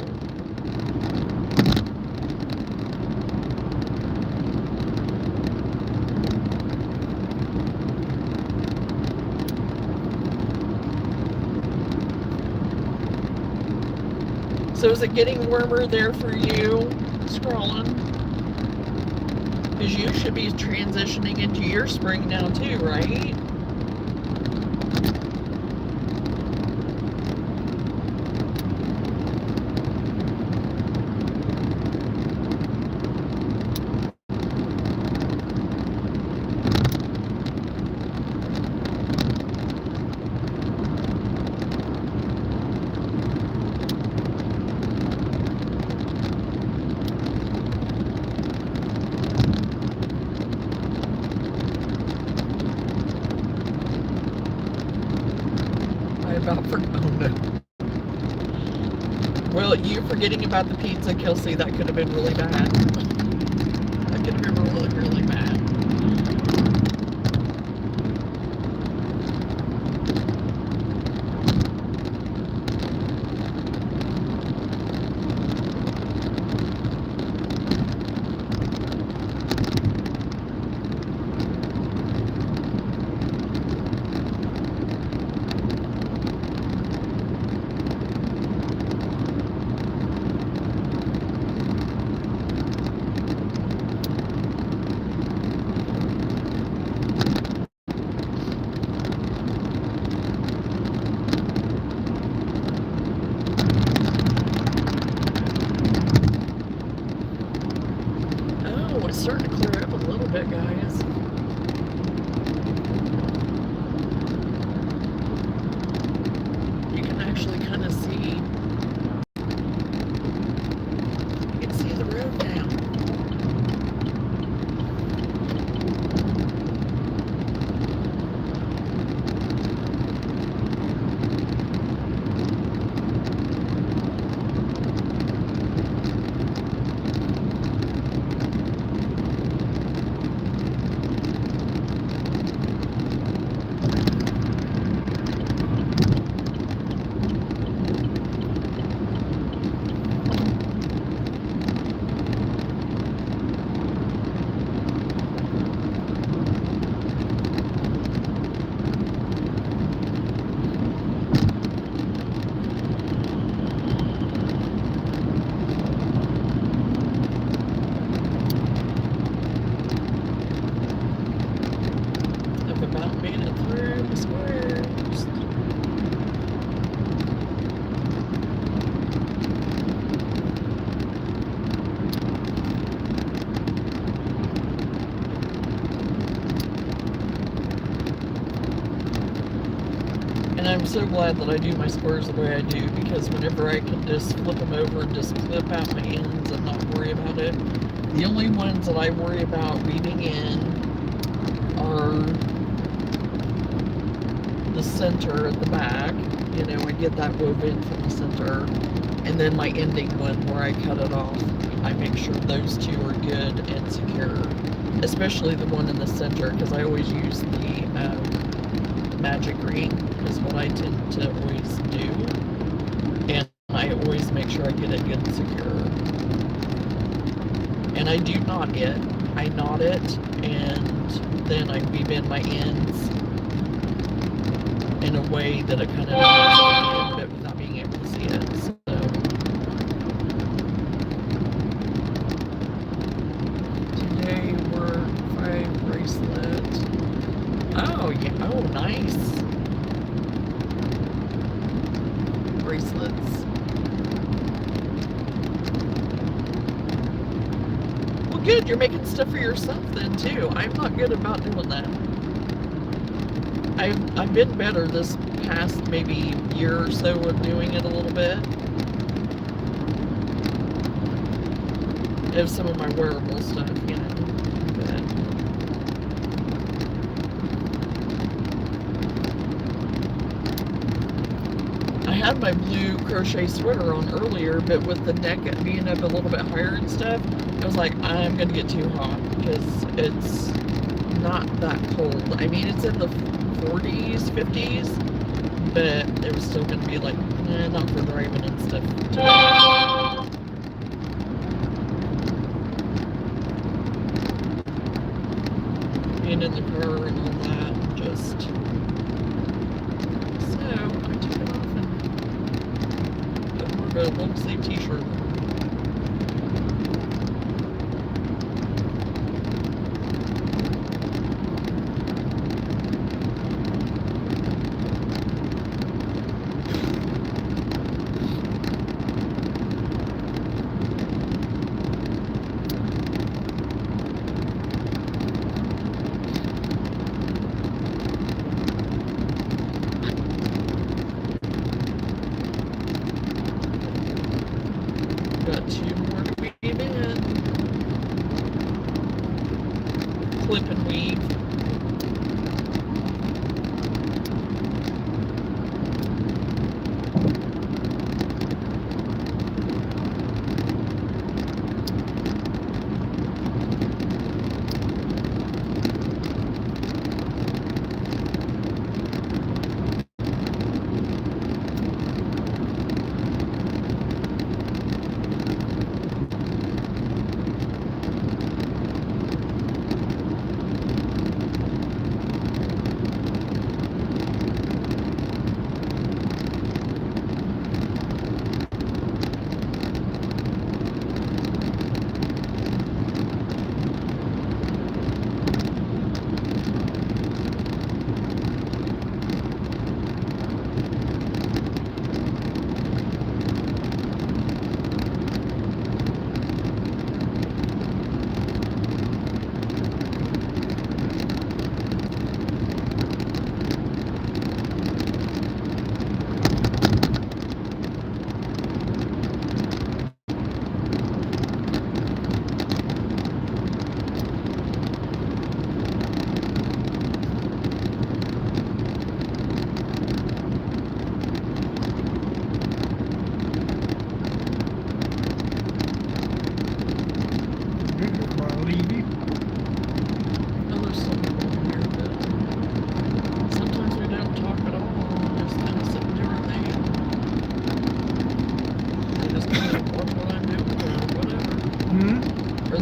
So is it getting warmer there for you, Scrolling? Because you should be transitioning into your spring now too, right? Well, you forgetting about the pizza, Kelsey, that could have been really bad. That could have been really, really bad. It's starting to clear up a little bit, guys. You can actually kind of see. You can see the road now. And I'm so glad that I do my squares the way I do, because whenever I can just flip them over and just clip out my ends and not worry about it. The only ones that I worry about weaving in are the center at the back. You know, I get that woven from the center. And then my ending one where I cut it off, I make sure those two are good and secure. Especially the one in the center, because I always use the magic ring is what I tend to always do. And I always make sure I get it good and secure. And I do knot it. I knot it, and then I weave in my ends in a way that it kind of knots a little bit without being able to see it. So, today we're 5 bracelets. Oh yeah, oh nice. Bracelets. Well good, you're making stuff for yourself then too. I'm not good about doing that. I've been better this past maybe year or so of doing it a little bit. Of some of my wearable stuff, you know. But I had my blue crochet sweater on earlier, but with the neck being up a little bit higher and stuff, I was like, I'm gonna get too hot because it's not that cold. I mean, it's in the 40s, 50s, but it was still gonna be like, not for driving and stuff today. Being in the car and all that, just so I took it off and put more of a long sleeve t-shirt on. Got 2 more to weave in. Clip and weave.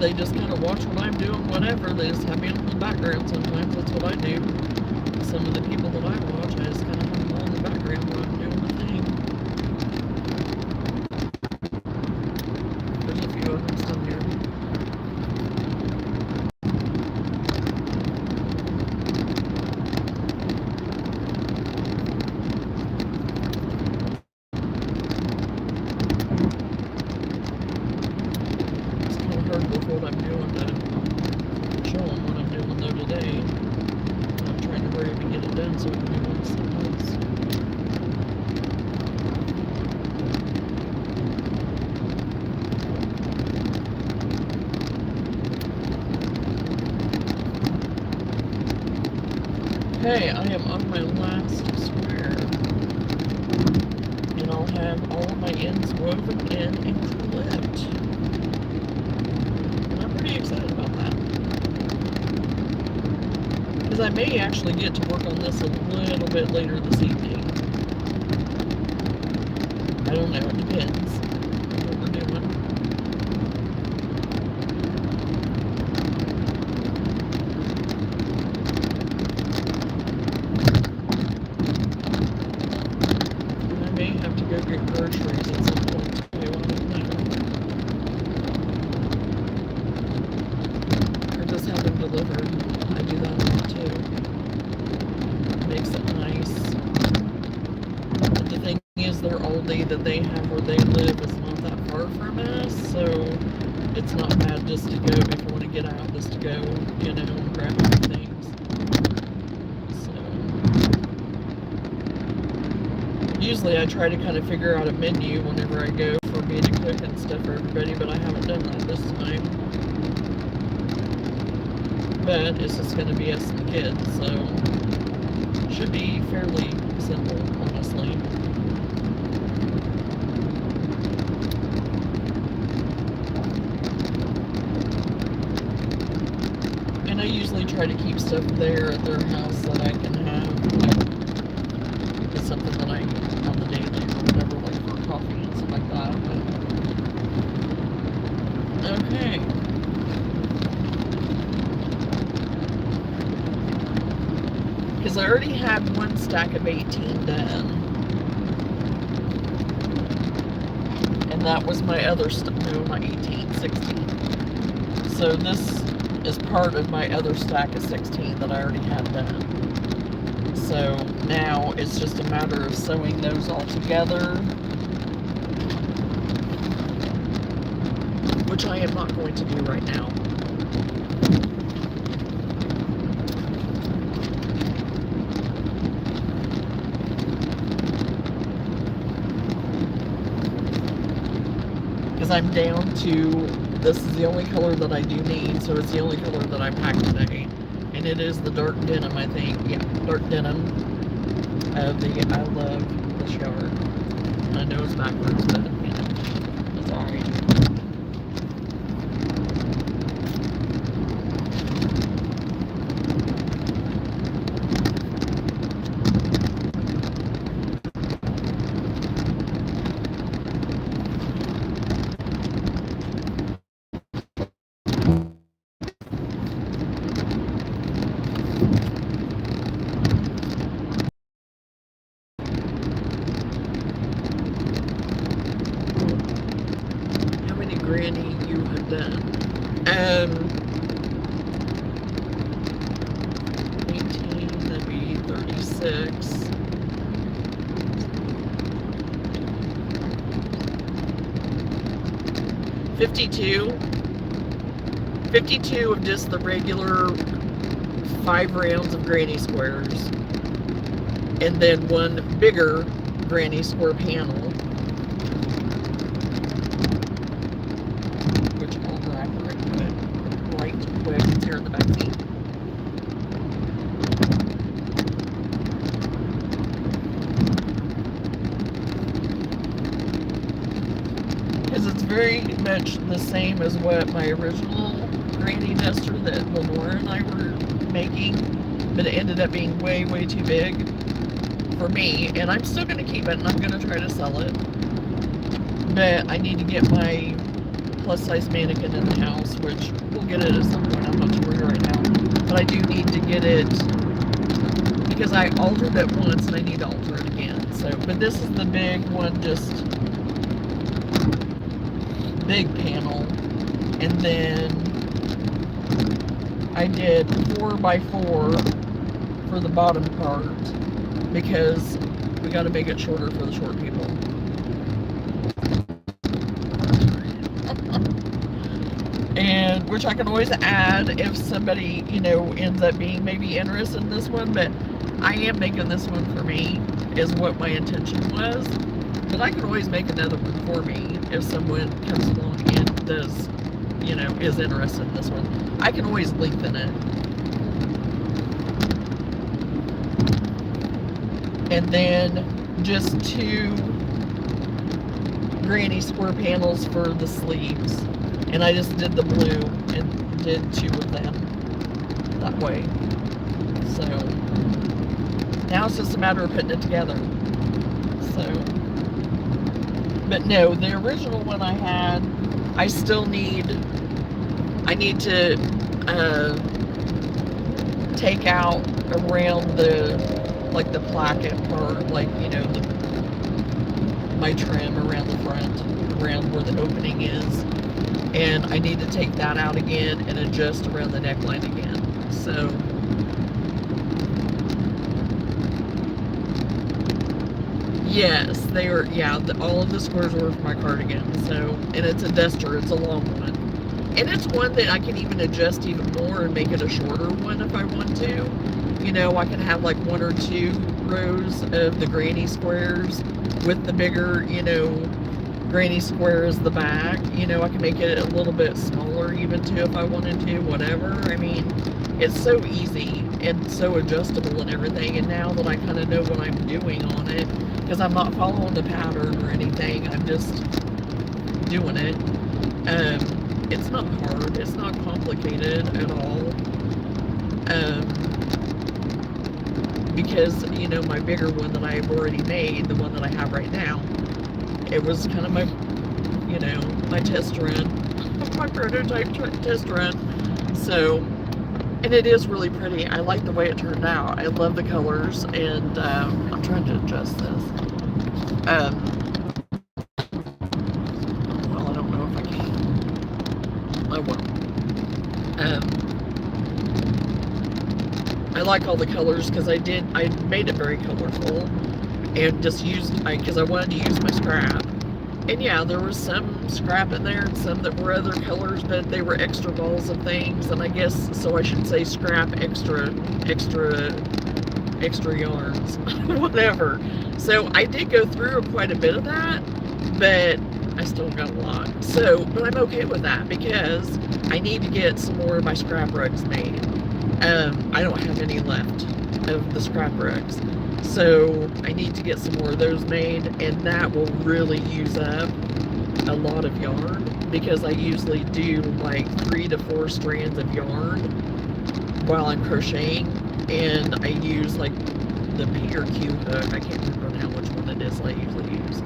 They just kind of watch what I'm doing, whatever. They just have me in the background sometimes. That's what I do. Some of the people that I watch, I just kind of have them all in the background while I'm doing the thing. There's a few of them still here. With what I'm doing to show them what I'm doing though today. I'm trying to hurry up and get it done so we can move on to something else. Okay, I am on my last square. And I'll have all of my ends woven in and clipped. And I'm pretty excited about that. Because I may actually get to work on this a little bit later this evening. I don't know, it depends what we're doing. I may have to go get groceries at some point too, I don't know. Or just have them delivered. I do that a lot too. It makes it nice. But the thing is, their Aldi that they have where they live is not that far from us, so it's not bad just to go if you want to get out, just to go, and grab a few things. So usually I try to kind of figure out a menu whenever I go for me to cook and stuff for everybody, but I haven't done that this time. But it's just going to be us and the kids, so it should be fairly simple, honestly. And I usually try to keep stuff there at their house that I can have, it's something that I on the daily or whatever, like for coffee and stuff like that. But okay. Because I already had one stack of 18 done. And that was my other stuff. No, not 18, 16. So this is part of my other stack of 16 that I already had done. So now it's just a matter of sewing those all together, which I am not going to do right now. Because I'm down to, this is the only color that I do need, so it's the only color that I packed today. And it is the dark denim, I think. Yeah, dark denim. I love this yarn. I know it's backwards, but, it's alright. Granny you have done? 18, that'd be 36. 52 of just the regular 5 rounds of granny squares. And then one bigger granny square panel. Here in the back seat. Because it's very much the same as what my original granny duster that Lenore and I were making, but it ended up being way, way too big for me, and I'm still going to keep it and I'm going to try to sell it, but I need to get my plus size mannequin in the house, which we'll get it at some point. I'm not too worried right now, but I do need to get it because I altered it once and I need to alter it again. So, but this is the big one, just big panel, and then I did 4x4 for the bottom part because we got to make it shorter for the short people. And which I can always add if somebody, ends up being maybe interested in this one, but I am making this one for me, is what my intention was. But I can always make another one for me if someone comes along and does, is interested in this one. I can always lengthen it. and then just 2 granny square panels for the sleeves. And I just did the blue and did 2 of them that way. So now it's just a matter of putting it together. So, but no, the original one I had, I need to take out around the placket part, like, you know, my trim around the front, around where the opening is, and I need to take that out again and adjust around the neckline again. So yes, they are. Yeah, all of the squares were for my cardigan. So, and it's a duster. It's a long one, and it's one that I can even adjust even more and make it a shorter one if I want to. You know, I can have like 1 or 2 rows of the granny squares with the bigger, you know, granny square as the back. You know, I can make it a little bit smaller even too if I wanted to, whatever. I mean, it's so easy and so adjustable and everything. And now that I kind of know what I'm doing on it, because I'm not following the pattern or anything, I'm just doing it. It's not hard. It's not complicated at all. Because, you know, my bigger one that I've already made, the one that I have right now, it was kind of my, you know, my test run, my prototype test run. So, and it is really pretty. I like the way it turned out. I love the colors, and I'm trying to adjust this. Well, I don't know if I can. I won't. I like all the colors because I made it very colorful, and just used, because I wanted to use my scrap. And yeah, there was some scrap in there and some that were other colors, but they were extra balls of things, and I guess, so I should say scrap extra yarns, whatever. So I did go through quite a bit of that, but I still got a lot. So, but I'm okay with that because I need to get some more of my scrap rugs made. I don't have any left of the scrap rugs. So I need to get some more of those made, and that will really use up a lot of yarn because I usually do like 3 to 4 strands of yarn while I'm crocheting, and I use like the P or Q hook. I can't remember now which one it is I usually use.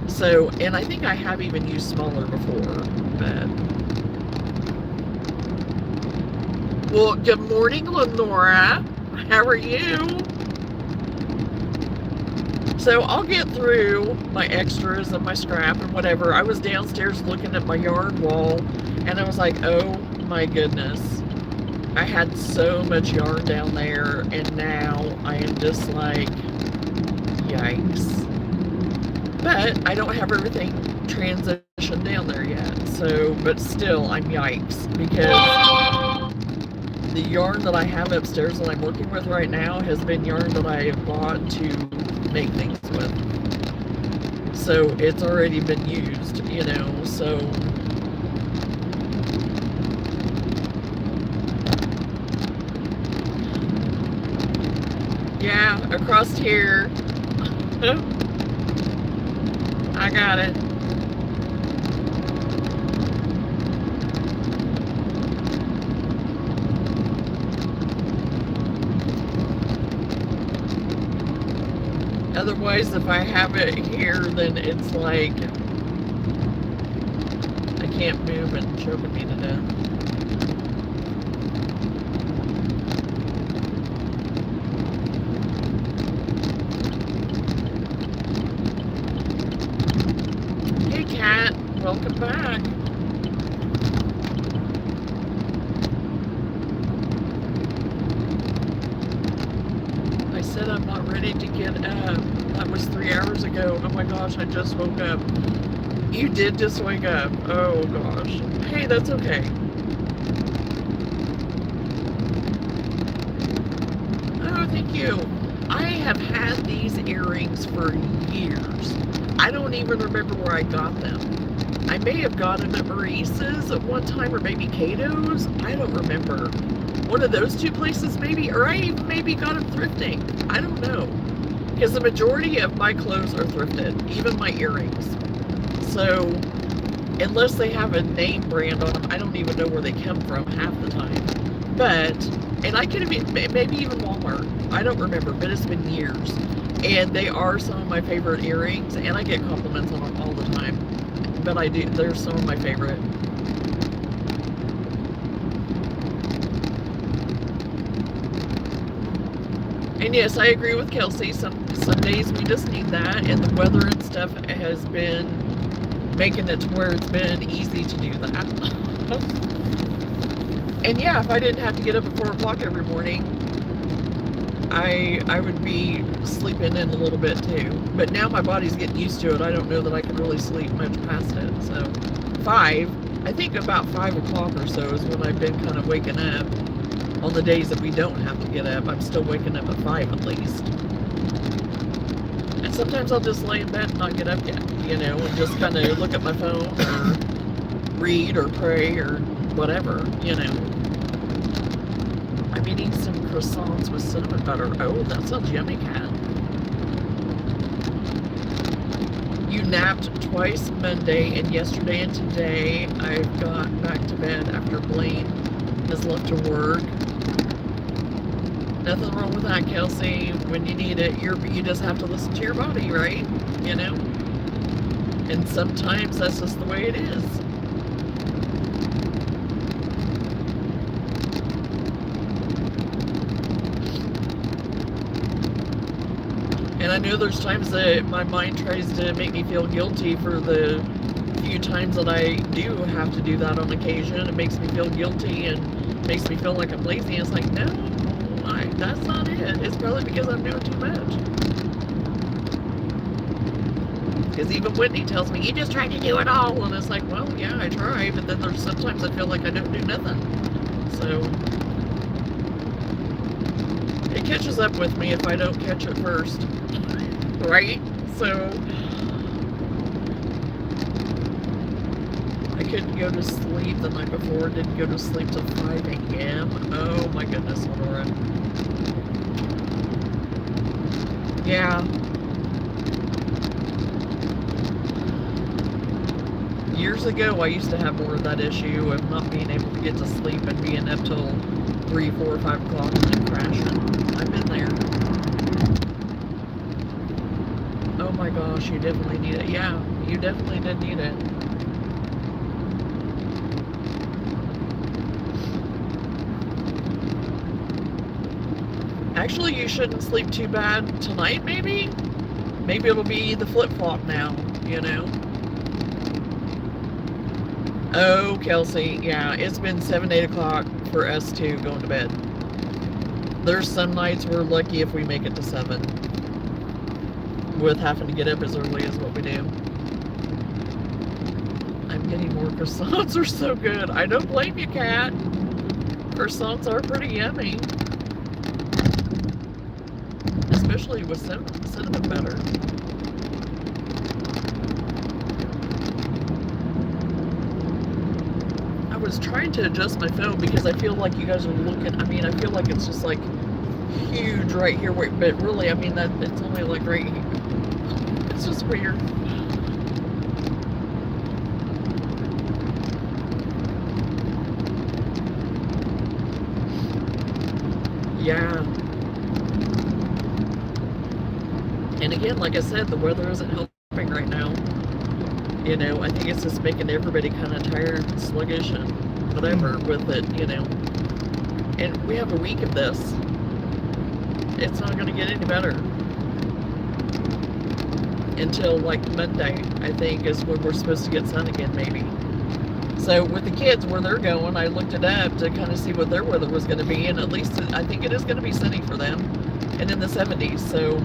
So, and I think I have even used smaller before, but... Well, good morning, Lenora. How are you? So I'll get through my extras and my scrap and whatever. I was downstairs looking at my yarn wall, and I was like, oh my goodness. I had so much yarn down there, and now I am just like, yikes. But I don't have everything transitioned down there yet. So, but still, I'm yikes, because the yarn that I have upstairs that I'm working with right now has been yarn that I have bought to make things with. So it's already been used, you know, so... Yeah, across here. I got it. Otherwise, if I have it here, then it's like I can't move and choking me to death. Hey, Kat, welcome back. I said I'm not ready to get up. That was 3 hours ago. Oh my gosh, I just woke up. You did just wake up. Oh gosh. Hey, that's okay. Oh, thank you. I have had these earrings for years. I don't even remember where I got them. I may have got them at Maurice's at one time, or maybe Cato's. I don't remember. One of those 2 places maybe, or I even maybe got them thrifting. I don't know. because the majority of my clothes are thrifted, even my earrings. So unless they have a name brand on them, I don't even know where they come from half the time. But, and I could have been, maybe even Walmart, I don't remember, but it's been years. And they are some of my favorite earrings, and I get compliments on them all the time. But I do, they're some of my favorite. And yes, I agree with Kelsey. Some days we just need that, and the weather and stuff has been making it to where it's been easy to do that. And yeah, if I didn't have to get up at 4 o'clock every morning, I would be sleeping in a little bit too. But now my body's getting used to it. I don't know that I can really sleep much past it. So 5, I think about 5 o'clock or so is when I've been kind of waking up. On the days that we don't have to get up, I'm still waking up at 5 at least. And sometimes I'll just lay in bed and not get up yet, you know, and just kind of look at my phone or read or pray or whatever, you know. I'm eating some croissants with cinnamon butter. Oh, that sounds yummy, Kat. You napped twice Monday, and yesterday and today I've got back to bed after Blaine has left to work. Nothing wrong with that, Kelsey. When you need it, you just have to listen to your body, right? You know? And sometimes that's just the way it is. And I know there's times that my mind tries to make me feel guilty for the few times that I do have to do that on occasion. It makes me feel guilty and makes me feel like I'm lazy. It's like, no, that's not it. It's probably because I'm doing too much. Because even Whitney tells me, you just try to do it all. And it's like, well, yeah, I try. But then there's sometimes I feel like I don't do nothing. So it catches up with me if I don't catch it first. Right? So I couldn't go to sleep the night before. Didn't go to sleep till 5 a.m. Oh my goodness, Laura. Yeah. Years ago, I used to have more of that issue of not being able to get to sleep and being up till 3, 4, 5 o'clock and then crashing. I've been there. Oh my gosh, you definitely need it. Yeah, you definitely did need it. Actually, you shouldn't sleep too bad tonight, maybe? Maybe it'll be the flip-flop now, you know? Oh, Kelsey, yeah, it's been 7, 8 o'clock for us too, going to bed. There's some nights we're lucky if we make it to 7. With having to get up as early as what we do. I'm getting more croissants. Are so good. I don't blame you, Kat. Croissants are pretty yummy. Especially with cinnamon butter. I was trying to adjust my phone because I feel like you guys are looking, I mean, I feel like it's just like huge right here, but really, I mean, that it's only like right here. It's just weird. Yeah. And again, like I said, the weather isn't helping right now. You know, I think it's just making everybody kind of tired and sluggish and whatever with it, you know. And we have a week of this. It's not going to get any better. Until like Monday, I think, is when we're supposed to get sun again, maybe. So with the kids, where they're going, I looked it up to kind of see what their weather was going to be, and at least I think it is going to be sunny for them, and in the 70s. So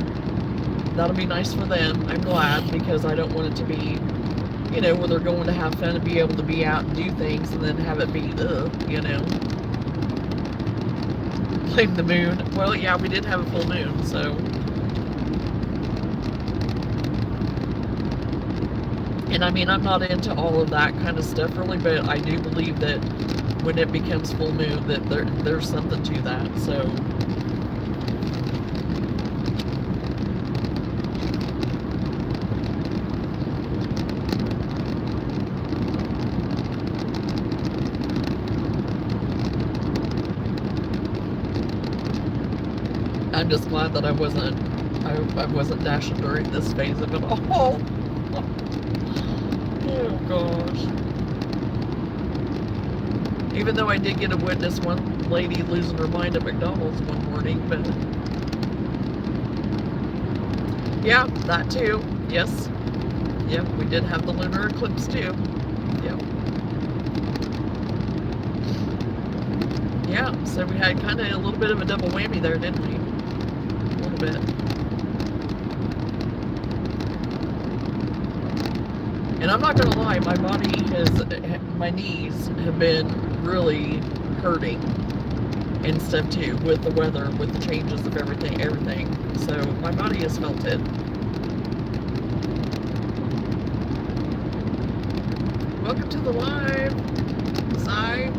that'll be nice for them. I'm glad, because I don't want it to be, you know, where they're going to have fun and be able to be out and do things, and then have it be, you know. Blame the moon. Well, yeah, we did have a full moon, so. And I mean, I'm not into all of that kind of stuff really, but I do believe that when it becomes full moon, that there's something to that, so. I'm just glad that I wasn't dashing during this phase of it all. Oh gosh. Even though I did get to witness one lady losing her mind at McDonald's one morning, but yeah, that too. Yes. Yep, we did have the lunar eclipse too. Yep. Yeah, so we had kind of a little bit of a double whammy there, didn't we? A little bit. And I'm not gonna lie, my body my knees have been really hurting and stuff too, with the weather, with the changes of everything. So my body has felt it. Welcome to the live, Zy.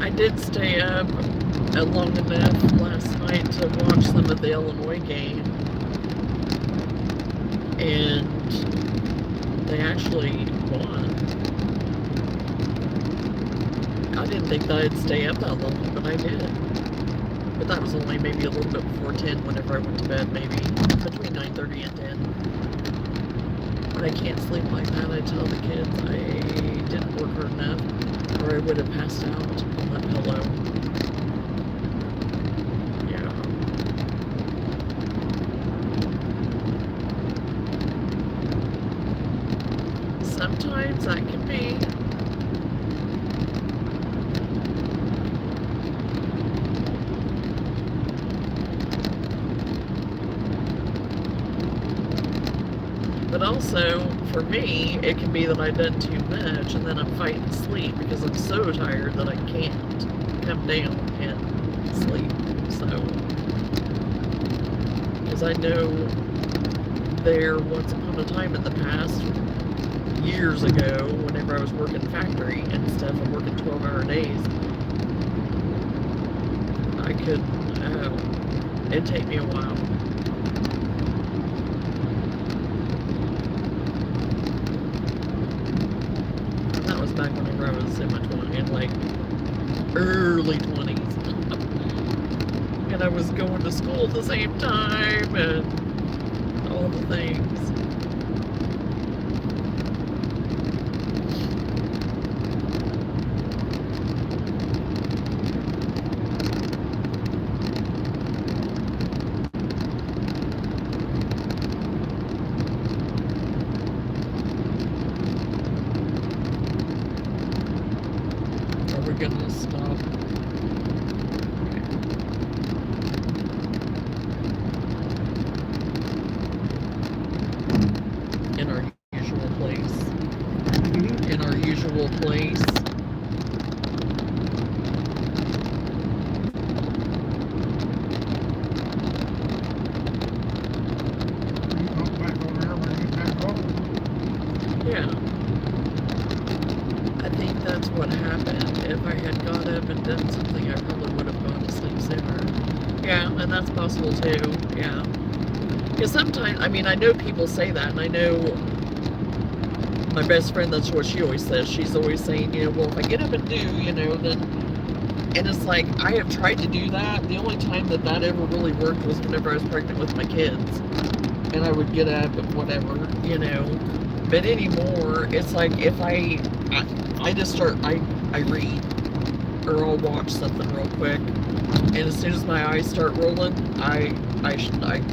I did stay up long enough last night to watch some of the Illinois game, and they actually won. I didn't think that I'd stay up that long, but I did. But that was only maybe a little bit before 10 whenever I went to bed, maybe between 9:30 and 10. But I can't sleep like that. I tell the kids I didn't work hard enough, or I would have passed out on that pillow. Yeah. Sometimes that can be. But also, for me, it can be that I've done too much and then I'm fighting sleep because I'm so tired that I can't come down and sleep. So, because I know there once upon a time in the past, years ago, whenever I was working factory and stuff, I'm working 12-hour days, I could, it'd take me a while. Back whenever I was in my 20s, like early 20s, and I was going to school at the same time and all the things. Gonna stop. In our usual place. In our usual place. Yeah. I had got up and done something, I probably would have gone to sleep sooner. Yeah, and that's possible too. Yeah. Because sometimes, I mean, I know people say that, and I know my best friend, that's what she always says. She's always saying, you know, well, if I get up and do, you know, then, and it's like, I have tried to do that. The only time that that ever really worked was whenever I was pregnant with my kids. And I would get up and whatever, you know. But anymore, it's like, if I just start, I read, or I'll watch something real quick. And as soon as my eyes start rolling, I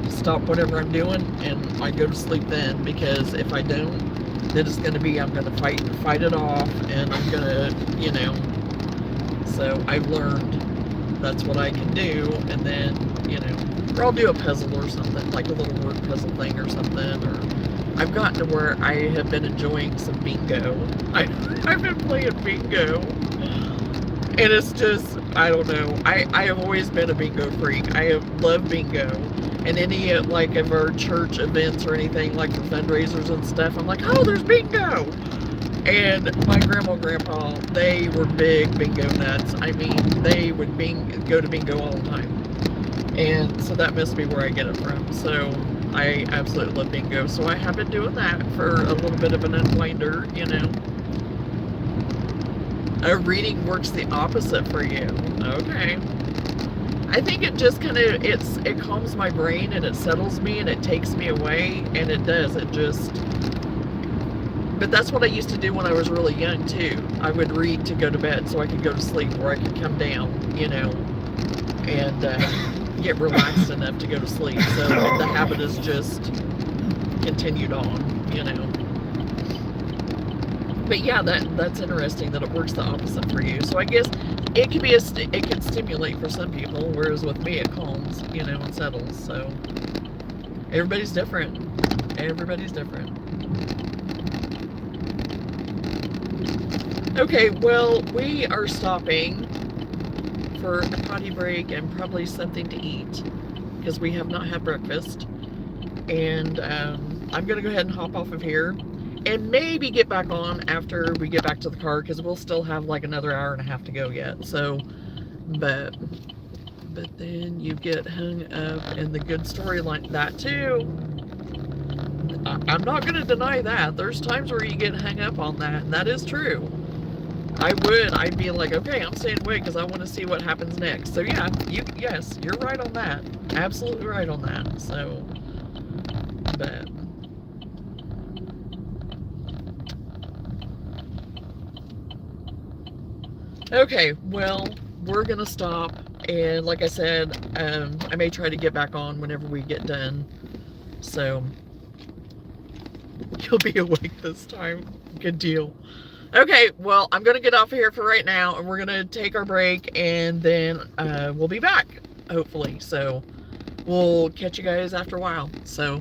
stop whatever I'm doing, and I go to sleep then, because if I don't, then it's going to be, I'm going to fight it off, and I'm going to, you know, so I've learned that's what I can do. And then, you know, or I'll do a puzzle or something, like a little word puzzle thing or something, or I've gotten to where I have been enjoying some bingo. I've been playing bingo, and it's just, I don't know, I have always been a bingo freak. I have loved bingo. And any, like, of our church events or anything, like for fundraisers and stuff, I'm like, oh, there's bingo! And my grandma and grandpa, they were big bingo nuts. I mean, they would go to bingo all the time. And so that must be where I get it from. So I absolutely love bingo. So I have been doing that for a little bit of an unwinder, you know. Reading works the opposite for you. Okay. I think it just kind of, it calms my brain, and it settles me, and it takes me away, and it does, it just, but that's what I used to do when I was really young too. I would read to go to bed so I could go to sleep, or I could come down, you know, and get relaxed enough to go to sleep. So the habit has just continued on, you know. But yeah, that's interesting that it works the opposite for you. So I guess it can be it can stimulate for some people, whereas with me it calms, you know, and settles. So everybody's different. Everybody's different. Okay, well, we are stopping for a potty break and probably something to eat, because we have not had breakfast. And I'm gonna go ahead and hop off of here, and maybe get back on after we get back to the car, because we'll still have like another hour and a half to go yet. So, but then you get hung up in the good storyline, that too. I'm not going to deny that. There's times where you get hung up on that, and that is true. I'd be like, okay, I'm staying awake because I want to see what happens next. So yeah, yes, you're right on that. Absolutely right on that. So, but okay, well, we're gonna stop, and like I said, I may try to get back on whenever we get done, so you'll be awake this time. Good deal. Okay, well, I'm gonna get off of here for right now, and we're gonna take our break, and then we'll be back, hopefully. So we'll catch you guys after a while. So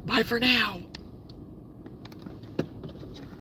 bye for now.